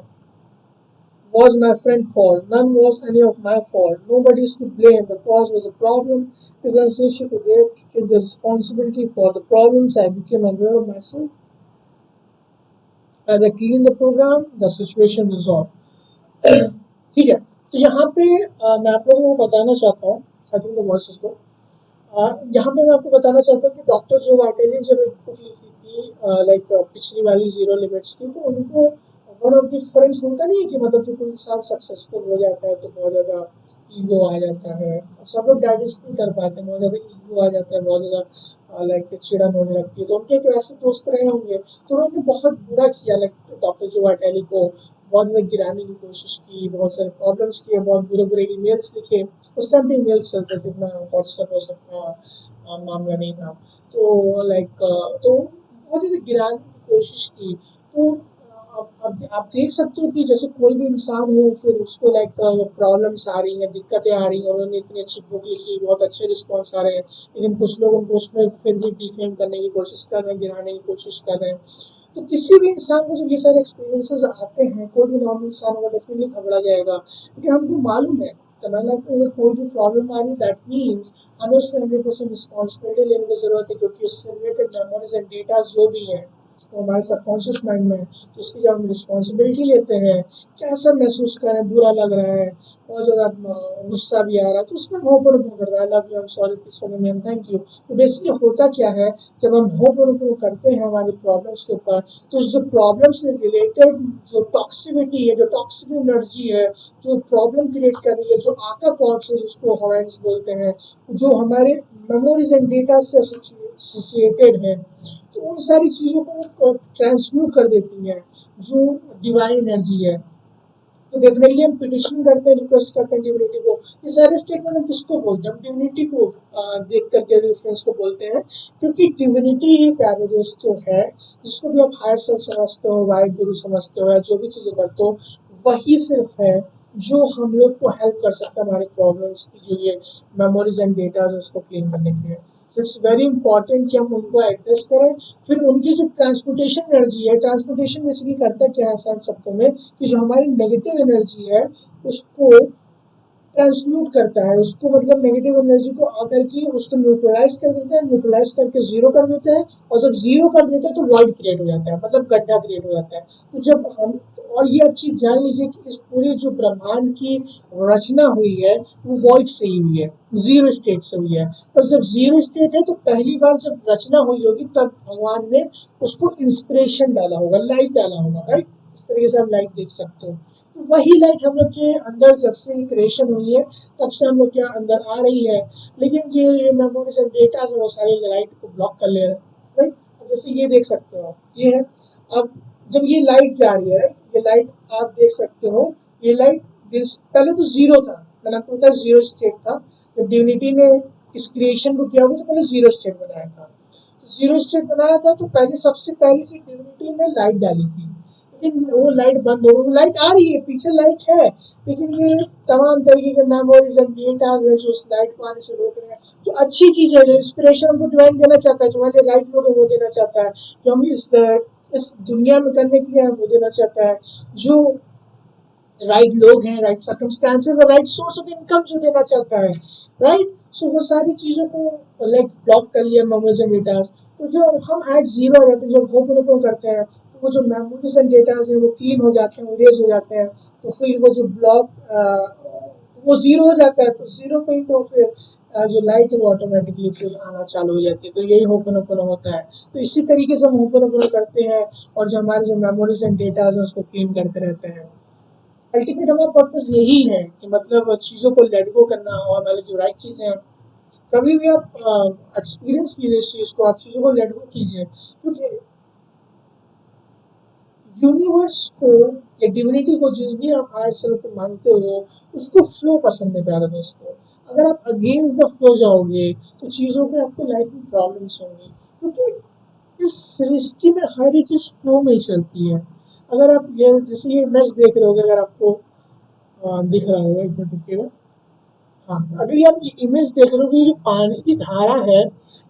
was my friend fault. None was any of my fault. Nobody is to blame. The cause was a problem. His answer to take the responsibility for the problems. I became aware of myself. As I cleaned the program, the situation resolved. ठीक है, तो यहाँ पे मैं आप लोगों को बताना चाहता हूँ, आई थिंक द वर्सेस को, यहाँ पे मैं आपको बताना चाहता हूँ कि डॉक्टर जो वाइटल ने जब एक बुक लिखी थी लाइक पिछली वाली जीरो लिमिट्स की, तो उनको वन ऑफ द फ्रेंड्स होता नहीं है कि मतलब जो कोई इंसान सक्सेसफुल हो जाता है तो बहुत ज़्यादा ईगो आ जाता है, सब लोग डाइजेस्ट नहीं कर पाते, बहुत ज़्यादा ईगो आ जाता है, बहुत ज़्यादा लाइक चिड़न होने लगती है, तो उनके एक ऐसे दोस्त रहे होंगे, तो उन्होंने बहुत बुरा किया लाइक डॉक्टर जो वाइटली को बहुत ज़्यादा गिराने की कोशिश की, बहुत सारे प्रॉब्लम्स किए, बहुत बुरे बुरे ईमेल्स लिखे। उस टाइम पे ईमेल्स चलते थे, इतना व्हाट्सएप हो सकता मामला नहीं था, तो लाइक तो बहुत ज़्यादा गिराने की कोशिश की। तो अब आप देख सकते हो कि जैसे कोई भी इंसान हो, फिर उसको लाइक प्रॉब्लम्स आ रही हैं, दिक्कतें आ रही हैं, उन्होंने इतनी अच्छी बुक लिखी, बहुत अच्छे रिस्पॉन्स आ रहे हैं, लेकिन कुछ लोग उनको उसमें फिर भी डिफेम करने की कोशिश कर रहे हैं, गिराने की कोशिश कर रहे हैं। तो किसी भी इंसान को जब ये सारे एक्सपीरियंसेस आते हैं, कोई भी नॉर्मल इंसान होगा डेफिनेटली घबरा जाएगा, लेकिन हमको मालूम है हमारी लाइफ में अगर कोई भी प्रॉब्लम आ रही, दैट मीन्स हमें उससे 100% रिस्पॉन्सिबिलिटी लेने की जरूरत है, क्योंकि उससे रिलेटेड मेमोरीज एंड डेटा जो भी है वो हमारे सबकॉन्शियस माइंड में है। तो उसकी जब हम रिस्पॉन्सिबिलिटी लेते हैं, कैसा महसूस कर रहे हैं, बुरा लग रहा है, बहुत ज़्यादा गुस्सा भी आ रहा है, तो उसमें होपनोपनो करता है, love you, I am sorry, please forgive me, thank you. तो बेसिकली होता क्या है, जब हम होपनोपनो करते हैं हमारी प्रॉब्लम्स के ऊपर, तो जो प्रॉब्लम से रिलेटेड जो टॉक्सिविटी है, जो टॉक्सिक एनर्जी है, जो प्रॉब्लम क्रिएट कर रही है, जो आका कॉर्ड्स है जिसको हवाइंस बोलते हैं, जो हमारे मेमोरीज एंड डेटा से एसोसिएटेड है, तो उन सारी चीज़ों को ट्रांसम्यूट कर देती है जो डिवाइन एनर्जी है। तो डेफिनेटली हम पिटिशन करते हैं, रिक्वेस्ट करते हैं डिविनिटी को। ये सारे स्टेटमेंट हम किसको बोलते हैं, हम डिविनिटी को देख करके रेफरेंस को बोलते हैं, क्योंकि डिविनिटी ही प्यारे दोस्तों है, जिसको भी आप हायर सेल्फ समझते हो, वाइट गुरु समझते हो, या जो भी चीज़ें करते हो, वही सिर्फ है जो हम लोग को हेल्प कर सकता है हमारे प्रॉब्लम्स की जो ये मेमोरीज एंड डेटा है उसको क्लीन करने के लिए। इट्स वेरी इंपॉर्टेंट कि हम उनको एड्रेस करें। फिर उनकी जो ट्रांसपोर्टेशन एनर्जी है, ट्रांसपोर्टेशन बेसिकली करता क्या है आसान शब्दों में, कि जो हमारी नेगेटिव एनर्जी है उसको ट्रांसम्यूट करता है, उसको मतलब नेगेटिव एनर्जी को आकर के उसको न्यूट्रलाइज कर देता है, न्यूट्रलाइज करके जीरो कर देता है, और जब जीरो कर देता है तो वॉइड क्रिएट हो जाता है, मतलब गड्ढा क्रिएट हो जाता है। तो जब हम, और ये आप चीज जान लीजिए कि इस पूरे जो ब्रह्मांड की रचना हुई है वो वॉइड से ही हुई है, जीरो स्टेट से हुई है। तो जब जीरो स्टेट है तो पहली बार जब रचना हुई होगी तब भगवान ने उसको इंस्पिरेशन डाला होगा, लाइट डाला होगा, राइट। इस तरीके से हम लाइट देख सकते हो। तो वही लाइट हम लोग के अंदर जब से क्रिएशन हुई है तब से हम लोग के अंदर आ रही है, लेकिन ये मेमोरीज एंड डेटा से वो सारी लाइट को ब्लॉक कर ले रहे हैं, राइट। अब जैसे ये देख सकते हो आप, ये है, अब जब ये लाइट जा रही है, राइट, ये लाइट आप देख सकते हो, ये लाइट पहले तो जीरो था, मैंने आपको बताया जीरो स्टेट था, जब डिविनिटी ने इस क्रिएशन को किया हुआ तो पहले जीरो स्टेट बनाया था। तो जीरो स्टेट बनाया था तो पहले सबसे पहली चीज डिविनिटी ने लाइट डाली थी, लेकिन वो लाइट बंद हो गई। लाइट आ रही है, पीछे लाइट है, लेकिन ये तमाम तरीके के मेमोरीज एंड डेटाज है जो उस लाइट को आने से रोक रहे हैं। जो अच्छी चीज है, जो इंस्पिरेशन हमको डिवाइन देना चाहता है, जो हमारे राइट लोग वो देना चाहता है, जो हम इस दुनिया में करने के लिए वो देना चाहता है, जो राइट लोग हैं, राइट सर्कमस्टांसेस और राइट सोर्स ऑफ इनकम जो देना चाहता है, राइट। सो वो सारी चीजों को लाइक ब्लॉक कर लिया मेमोरीज एंड डेटाज। तो जो हम एट जीरो आ जाते हैं, जब होपनोपनो करते हैं, तो वो जो मेमोरीज एंड डेटाज हैं वो क्लीन हो जाते हैं, इरेज हो जाते हैं, तो फिर वो जो ब्लॉक वो जीरो हो जाता है, तो जीरो पे ही तो फिर जो लाइट है वो ऑटोमेटिकली फिर आना चालू हो जाती है। तो यही होपनोपनो होता है। तो इसी तरीके से हम होपनोपनो करते हैं और जो हमारे जो मेमोरीज एंड डेटाज हैं उसको क्लीन करते रहते हैं। अल्टीमेट हमारा पर्पस यही है कि मतलब चीज़ों को लेट गो करना और हमारी जो राइट चीज़ें हैं कभी भी आप एक्सपीरियंस कीजिए इस चीज़ को, आप चीज़ों को लेट गो कीजिए, क्योंकि यूनिवर्स को या डिविनिटी को जिस भी आप हायर सेल्फ को मानते हो उसको फ्लो पसंद है प्यारे दोस्तों। अगर आप अगेंस्ट द फ्लो जाओगे तो चीज़ों में आपको लाइफ में प्रॉब्लम्स होंगी, क्योंकि इस सृष्टि में हर एक चीज़ फ्लो में ही चलती है। अगर आप ये जैसे ये इमेज देख रहे होगे, अगर आपको दिख रहा होगा, एक मिनट रुकिएगा। हाँ, अगर ये आप ये इमेज देख रहे हो, ये जो पानी की धारा है,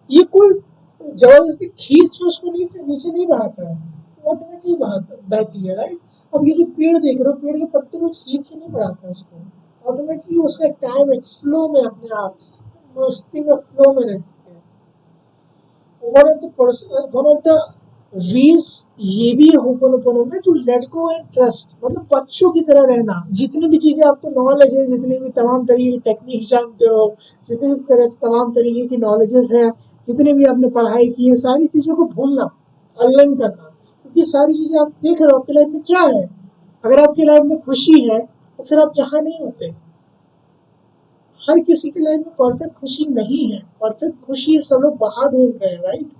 ये कोई जबरदस्ती खींच के उसको नीचे नीचे नहीं बहाता है, ऑटोमेटिकली बहती है, राइट। अब ये जो पेड़ देख रहे हो, पेड़ के पत्ते को खींच के नहीं बढ़ाता है उसको, ऑटोमेटिकली उसका एक टाइम एक फ्लो में अपने आप मस्ती में फ्लो में रहती है। वन ऑफ द वीज ये भी है होपोनोपोनो में, to let go and trust, मतलब बच्चों की तरह रहना। जितनी भी चीजें आपको नॉलेज है, जितनी भी तमाम तरीके की टेक्निक जानते हो, जितनी भी तमाम तरीके की नॉलेजेस है, जितनी भी आपने पढ़ाई की है, सारी चीजों को भूलना, अनलर्न करना, क्योंकि सारी चीजें आप देख रहे हो आपकी लाइफ में क्या है। अगर आपकी लाइफ में खुशी है तो फिर आप यहाँ नहीं होते। हर किसी की लाइफ में परफेक्ट खुशी नहीं है, परफेक्ट खुशी सब लोग बाहर ढूंढ रहे हैं, राइट।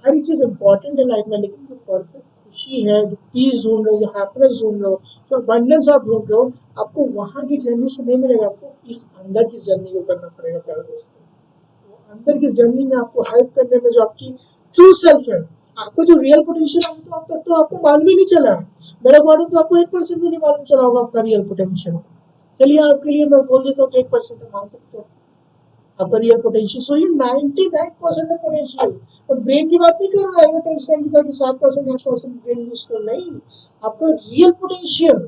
हर चीज इंपॉर्टेंट है लाइफ में, लेकिन जो परफेक्ट खुशी है, जो पीस ढूंढ रहे हो, जो हैप्पीनेस ढूंढ रहे हो, जो अबंडेंस आप ढूंढ रहे हो, आपको वहां की जर्नी से नहीं मिलेगा, आपको इस अंदर की जर्नी को करना पड़ेगा प्यारे दोस्तों। तो अंदर की जर्नी में आपको हेल्प करने में जो आपकी ट्रू सेल्फ है, आपको जो रियल पोटेंशियल है, तो अब तक तो आपको मालूम ही नहीं चला है। मेरे अकॉर्डिंग तो आपको 1% भी नहीं मालूम चला होगा आपका रियल पोटेंशियल। चलिए आपके लिए मैं बोल देता हूँ कि 1% मान सकते हो आपका रियल पोटेंशियल। सो ये 99% है पोटेंशियल। और ब्रेन की बात नहीं कर रहा है, 7% 8% ब्रेन यूज कर, नहीं। आपका रियल पोटेंशियल,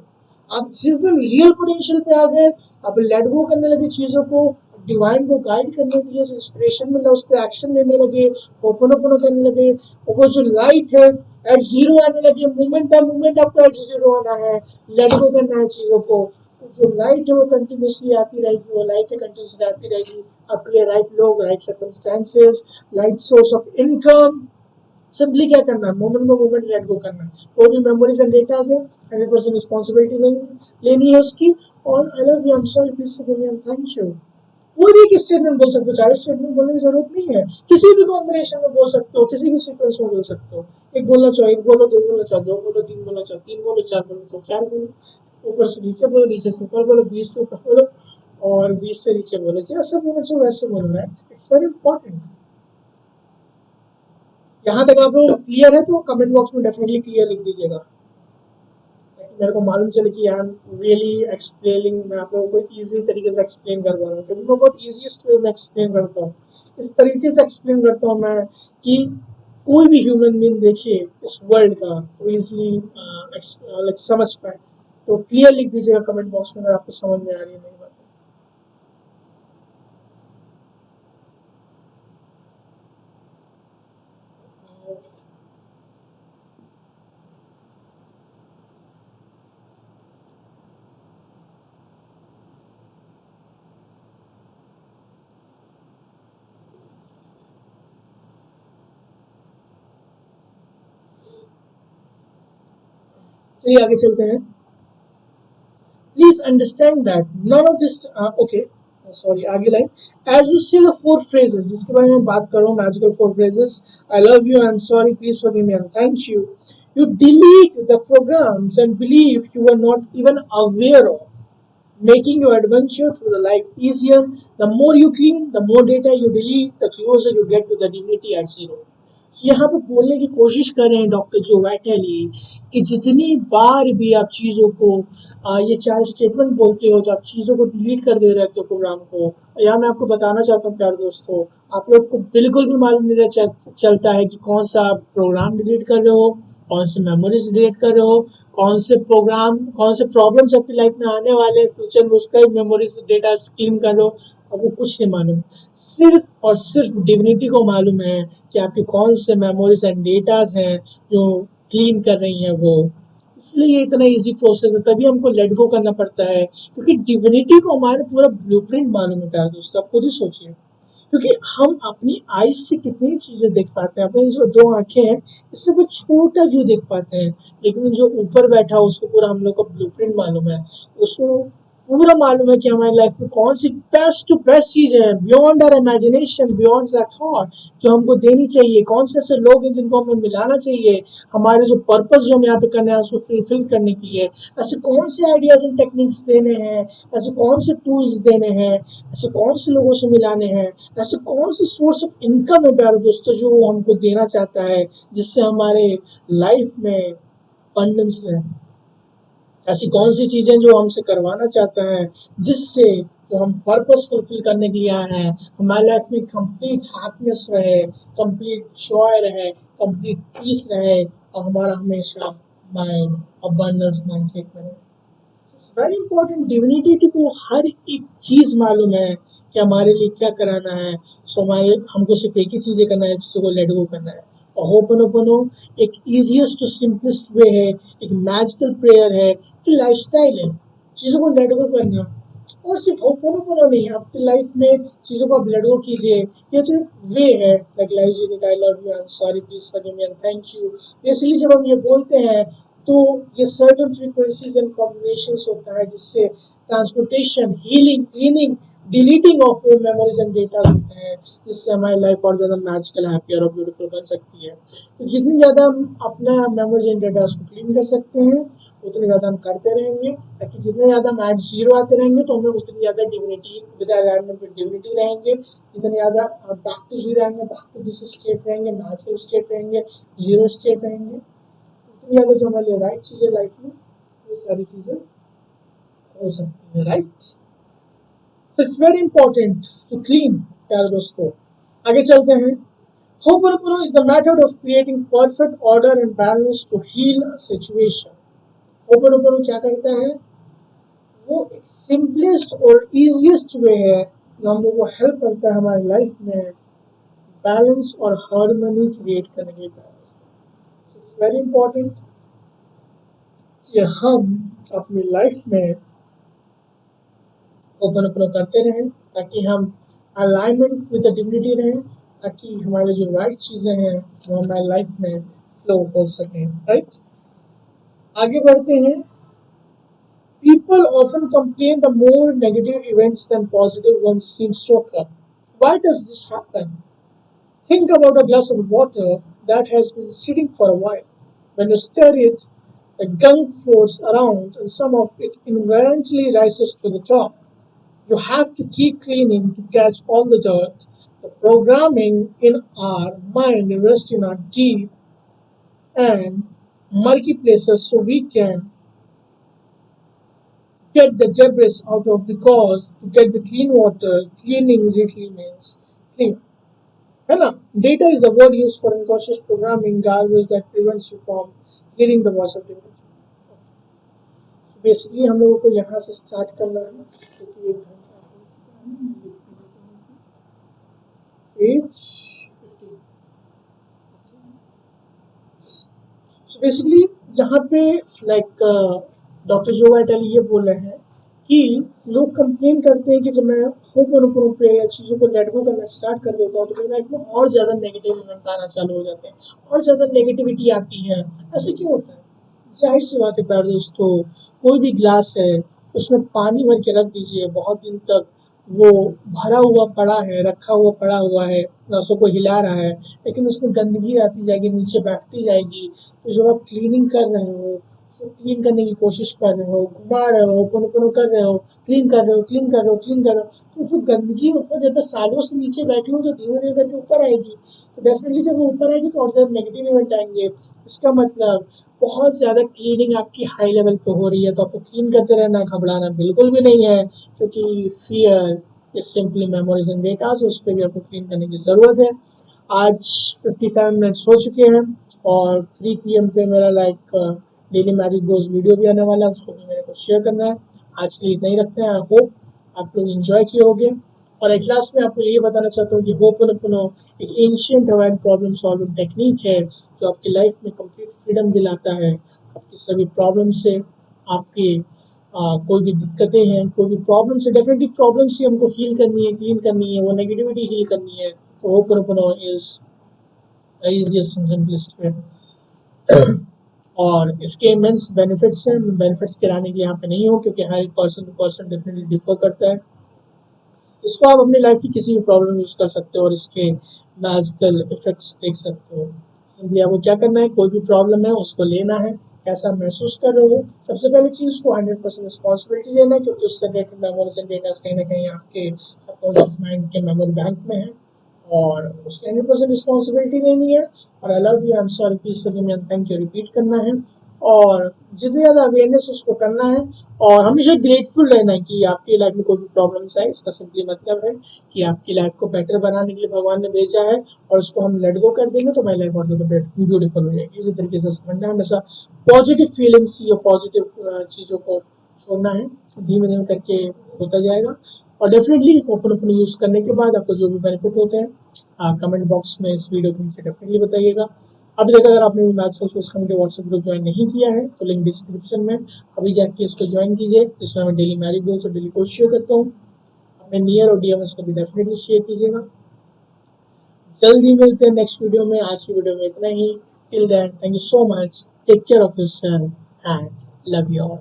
आप जिस दिन रियल पोटेंशियल पे आ गए, आप लेट गो करने लगे चीजों को, डिवाइन को गाइड करने दिए, जो इंस्पिरेशन मिला उस पर एक्शन लेने लगे, ओपन करने लगे, वो जो लाइट है एट जीरो आने लगे, मोमेंट बाय मोमेंट आपको एट जीरो आना है, लेट गो करना है चीजों को। तो जो लाइट है वो कंटिन्यूसली आती रहेगी, वो लाइट है कंटिन्यूसली आती रहेगी, आपके लिए राइट लोग, right circumstances, right source of income. Simply क्या करना है, मोमेंट में मोमेंट लेट गो करना है। कोई भी मेमोरीज एंड डेटा है, 100% रिस्पॉन्सिबिलिटी लेनी है उसकी। और आई love you, I am sorry, please forgive me, thank you. कोई भी एक स्टेटमेंट बोल सकते हो, 40 स्टेटमेंट बोलने की जरूरत नहीं है, किसी भी कॉम्बिनेशन में बोल सकते हो, किसी भी सीक्वेंस में बोल सकते हो। एक बोलना चाहो एक बोलो, दो बोलना चाहो दो बोलो, तीन बोलना चाहो तीन बोलो, चार बोलो तो चार बोलो, ऊपर से नीचे बोलो, नीचे से ऊपर बोलो, 20 से ऊपर बोलो और 20 से नीचे बोलो, जैसे बोलो चाहो वैसे बोलो, राइट। It's very important. यहाँ तक आप लोग क्लियर है तो कमेंट बॉक्स में डेफिनेटली क्लियर लिख दीजिएगा, ताकि मेरे को मालूम चले कि आई एम रियली एक्सप्लेनिंग, मैं आप लोगों को इजी तरीके से एक्सप्लेन कर पा रहा हूँ, क्योंकि मैं बहुत ईजीएस्ट वे में एक्सप्लेन करता हूँ। इस तरीके से एक्सप्लेन करता हूँ मैं कि कोई भी ह्यूमन बीइंग देखिए इस वर्ल्ड का तो इजिली समझ पाए। तो क्लियर लिख दीजिएगा कमेंट बॉक्स में अगर आपको समझ में आ रही है मेरी बात। चलिए आगे चलते हैं। Please understand that none of this okay, sorry, आगे line, as you say the four phrases जिसके बारे में बात कर रहा हूँ, magical four phrases, I love you, I'm sorry, please forgive me, and thank you, you delete the programs and belief you were not even aware of, making your adventure through the life easier. The more you clean, the more data you delete, the closer you get to the dignity at zero. So यहाँ पे बोलने की कोशिश कर रहे हैं doctor जो वैटेली कि जितनी बार भी आप चीज़ों को ये चार स्टेटमेंट बोलते हो तो आप चीज़ों को डिलीट कर दे रहे हो प्रोग्राम को। यहाँ मैं आपको बताना चाहता हूँ प्यारे दोस्तों, आप लोग को बिल्कुल भी मालूम नहीं चलता है कि कौन सा प्रोग्राम डिलीट कर रहे हो, कौन से मेमोरीज डिलीट कर रहे हो, कौन से प्रोग्राम, कौन से प्रॉब्लम्स आपकी लाइफ में आने वाले हैं फ्यूचर में, उसका मेमोरीज डेटा क्लीन कर रहे हो। आपको कुछ नहीं मालूम, सिर्फ और सिर्फ डिविनिटी को मालूम है कि आपके कौन से मेमोरीज एंड डेटाज हैं जो क्लीन कर रही हैं वो। इसलिए ये इतना इजी प्रोसेस है, तभी हमको लेट गो करना पड़ता है, क्योंकि डिविनिटी को हमारे पूरा ब्लूप्रिंट मालूम है प्यारे दोस्तों। आप खुद ही सोचिए, क्योंकि हम अपनी आईज से कितनी चीजें देख पाते हैं, अपनी जो दो आंखें हैं इससे वो छोटा व्यू देख पाते हैं, लेकिन जो ऊपर बैठा उसको पूरा हम लोग का ब्लूप्रिंट मालूम है, उसको पूरा मालूम है कि हमारी लाइफ में कौन सी बेस्ट टू बेस्ट चीज है beyond our imagination, beyond that thought, जो हमको देनी चाहिए, कौन से ऐसे लोग हैं जिनको हमें मिलाना चाहिए, हमारे जो पर्पस जो हम यहाँ पे करने हैं उसको फुलफिल करने के लिए, ऐसे कौन से आइडियाज एंड टेक्निक्स देने हैं, ऐसे कौन से टूल्स देने हैं, ऐसे कौन से लोगों से मिलाने हैं, ऐसे कौन से सोर्स ऑफ इनकम है प्यारे दोस्तों जो वो हमको देना चाहता है, जिससे हमारे लाइफ में अबंडेंस रहे, ऐसी कौन सी चीजें जो हमसे करवाना चाहते हैं जिससे जो हम पर्पस फुलफिल करने के लिए आए हैं हमारी लाइफ में कंप्लीट हैप्पीनेस रहे, कंप्लीट जॉय रहे, कंप्लीट पीस रहे, और हमारा हमेशा माइंड अबंडेंस माइंडसेट रहे। वेरी इंपॉर्टेंट, डिविनिटी को हर एक चीज मालूम है कि हमारे लिए क्या कराना है, सो हमारे हमको सिर्फ एक ही चीजें करना है, चीजों को लेट गो करना है। और होपनोपनो एक इजीएस्ट टू सिंपलेस्ट वे है, एक मैजिकल प्रेयर है, कि लाइफस्टाइल है चीजों को लेट गो करना। और सिर्फ होपनोपनो नहीं, आपकी लाइफ में चीजों को आप लेट गो कीजिए, ये तो एक वे है, लाइक लाइफ जीने का, आई love you, I am sorry, please forgive me and thank you. इसलिए जब हम ये बोलते हैं तो ये सर्टन फ्रीक्वेंसीज एंड कॉम्बिनेशंस होता है जिससे transportation, healing, cleaning, deleting of वो मेमोरीज एंड डेटा होते हैं, जिससे हमारी लाइफ और ज़्यादा मैजिकल, हैप्पी और ब्यूटीफुल बन सकती है। तो जितनी ज़्यादा हम अपना मेमोरीज एंड डेटा को क्लीन कर सकते हैं उतनी ज़्यादा हम करते रहेंगे, ताकि जितने ज़्यादा हम एट जीरो आते रहेंगे तो हमें उतनी ज़्यादा divinity with alignment with divinity रहेंगे, जितने ज़्यादा बैक टू जीरो रहेंगे, बैक टू दिस स्टेट रहेंगे, मैजिकल स्टेट रहेंगे, जीरो स्टेट रहेंगे, उतनी ज़्यादा जो हमारे लिए राइट चीज़ें लाइफ में वो सारी चीज़ें हो सकती है, right. So it's very important to clean, प्यारे दोस्तों। आगे चलते हैं। Ho'oponopono is the method of creating perfect order and balance to heal a situation. Ho'oponopono क्या करता है, वो एक सिंपलेस्ट और इजीएस्ट वे है जो हम लोग को हेल्प करता है हमारी लाइफ में बैलेंस और हार्मनी क्रिएट करने के लिए। इट्स वेरी इंपॉर्टेंट कि हम अपनी लाइफ में ओपन करते रहें ताकि हम अलाइनमेंट विद द डिविनिटी रहें, ताकि हमारे जो राइट चीज़ें हैं वो हमारी लाइफ में फ्लो हो सकें, राइट। आगे बढ़ते हैं। People often complain the more negative events than positive ones seems to occur. Why does this happen? Think about a glass of water that has been sitting for a while. When you stir it, the gunk floats around and some of it invariably rises to the top. You have to keep cleaning to catch all the dirt. The programming in our mind rests in our deep and murky places so we can get the debris out of, because to get the clean water, cleaning literally means clean. है ना? Data is a word used for unconscious programming, garbage that prevents you from hearing the voice of divinity. So basically हम लोगों को यहाँ से start करना है, क्योंकि एक पेज 15। So basically यहाँ पे लाइक डॉक्टर जो वाइटल ये बोल रहे हैं कि लोग कंप्लेन करते हैं कि जब मैं होपनोपोनो पे या चीज़ों को लेट गो करना स्टार्ट कर देता हूँ तो मेरी लाइफ में और ज़्यादा नेगेटिव इवेंट आना चालू हो जाते हैं, और ज़्यादा नेगेटिविटी आती है। ऐसे क्यों होता है? जाहिर सी बात है प्यारे दोस्तों, कोई भी ग्लास है उसमें पानी भर के रख दीजिए, बहुत दिन तक वो भरा हुआ पड़ा है, रखा हुआ पड़ा हुआ है, ग्लासों को हिला रहा है, लेकिन उसमें गंदगी आती जाएगी, नीचे बैठती जाएगी। तो जब आप क्लीनिंग कर रहे हो, उसको क्लीन करने की कोशिश कर रहे हो, घुमा रहे हो, ओपन कर रहे हो, क्लीन कर रहे हो, क्लीन कर रहे हो, क्लीन कर रहे हो, तो जो गंदगी बहुत ज़्यादा सालों से नीचे बैठी हो तो धीरे धीरे करके ऊपर आएगी। तो डेफिनेटली जब वो ऊपर आएगी तो और ज़्यादा नेगेटिव इवेंट आएंगे। इसका मतलब बहुत ज़्यादा क्लीनिंग आपकी हाई लेवल पे हो रही है, तो आपको क्लीन करते रहना है, घबराना बिल्कुल भी नहीं है, क्योंकि fear is simply memories and datas, उस पर भी आपको क्लीन करने की ज़रूरत है। आज 57 मिनट्स हो चुके हैं और 3 PM पे मेरा like daily magic goes video भी आने वाला है, उसको भी मेरे को शेयर करना है। आज के लिए इतना ही रखते हैं। आई होप आप लोग एंजॉय किए होंगे। और एक लास्ट में आपको ये बताना चाहता हूँ कि होपनोपोनो एक ancient divine problem solving technique है जो आपकी लाइफ में कंप्लीट फ्रीडम दिलाता है, आपकी सभी प्रॉब्लम से, आपके कोई भी दिक्कतें हैं, कोई भी प्रॉब्लम्स है, डेफिनेटली प्रॉब्लम्स ही हमको हील करनी है, क्लीन करनी है, वो नेगेटिविटी हील करनी है। तो ho'oponopono is easiest and simplest way. और इसके इमेंस बेनिफिट्स हैं। बेनिफिट्स गिराने के यहाँ पे नहीं हो, क्योंकि हर एक person to person definitely differ करता है। इसको आप अपनी लाइफ की किसी भी प्रॉब्लम यूज कर सकते हो और इसके मैजिकल इफेक्ट्स देख सकते हो। सिंपली आपको क्या करना है, कोई भी प्रॉब्लम है उसको लेना है, कैसा महसूस कर रहे हो, सबसे पहली चीज उसको 100% रिस्पॉन्सिबिलिटी देना है, क्योंकि उससे रिलेटेड मेमोरीज एंड डेटा कहीं ना कहीं आपके सबकॉन्शियस माइंड के मेमोरी बैंक में है, और उसकी 100% रिस्पॉन्सिबिलिटी देनी है। और आई love you, I am sorry, please forgive me and thank you repeat करना है। और जितनी ज़्यादा अवेयरनेस उसको करना है, और हमेशा ग्रेटफुल रहना है कि आपकी लाइफ में कोई भी प्रॉब्लम्स आए। इसका सिंपली मतलब है कि आपकी लाइफ को बेटर बनाने के लिए भगवान ने भेजा है, और उसको हम लेट गो कर देंगे तो हमारी लाइफ और ज़्यादा ब्यूटीफुल हो जाएगी। इसी तरीके से समझना है, हमेशा पॉजिटिव फीलिंग्स या पॉजिटिव चीज़ों को छोड़ना है, धीमे धीमे करके होता जाएगा। और डेफिनेटली ओपन यूज़ करने के बाद आपको जो भी बेनिफिट होते हैं कमेंट बॉक्स में इस वीडियो के नीचे डेफिनेटली बताइएगा। अभी तक अगर आपने maths for source community WhatsApp group join नहीं किया है तो लिंक डिस्क्रिप्शन में, अभी जाके उसको ज्वाइन कीजिए, जिसमें मैं डेली मैजिक गोल्स और डेली कोर्स शेयर करता हूँ। अपने नियर और डीएमएस को भी डेफिनेटली शेयर कीजिएगा। जल्दी मिलते हैं नेक्स्ट वीडियो में। आज की वीडियो में इतना ही। Till then, thank you so much, take care of yourself and love you all.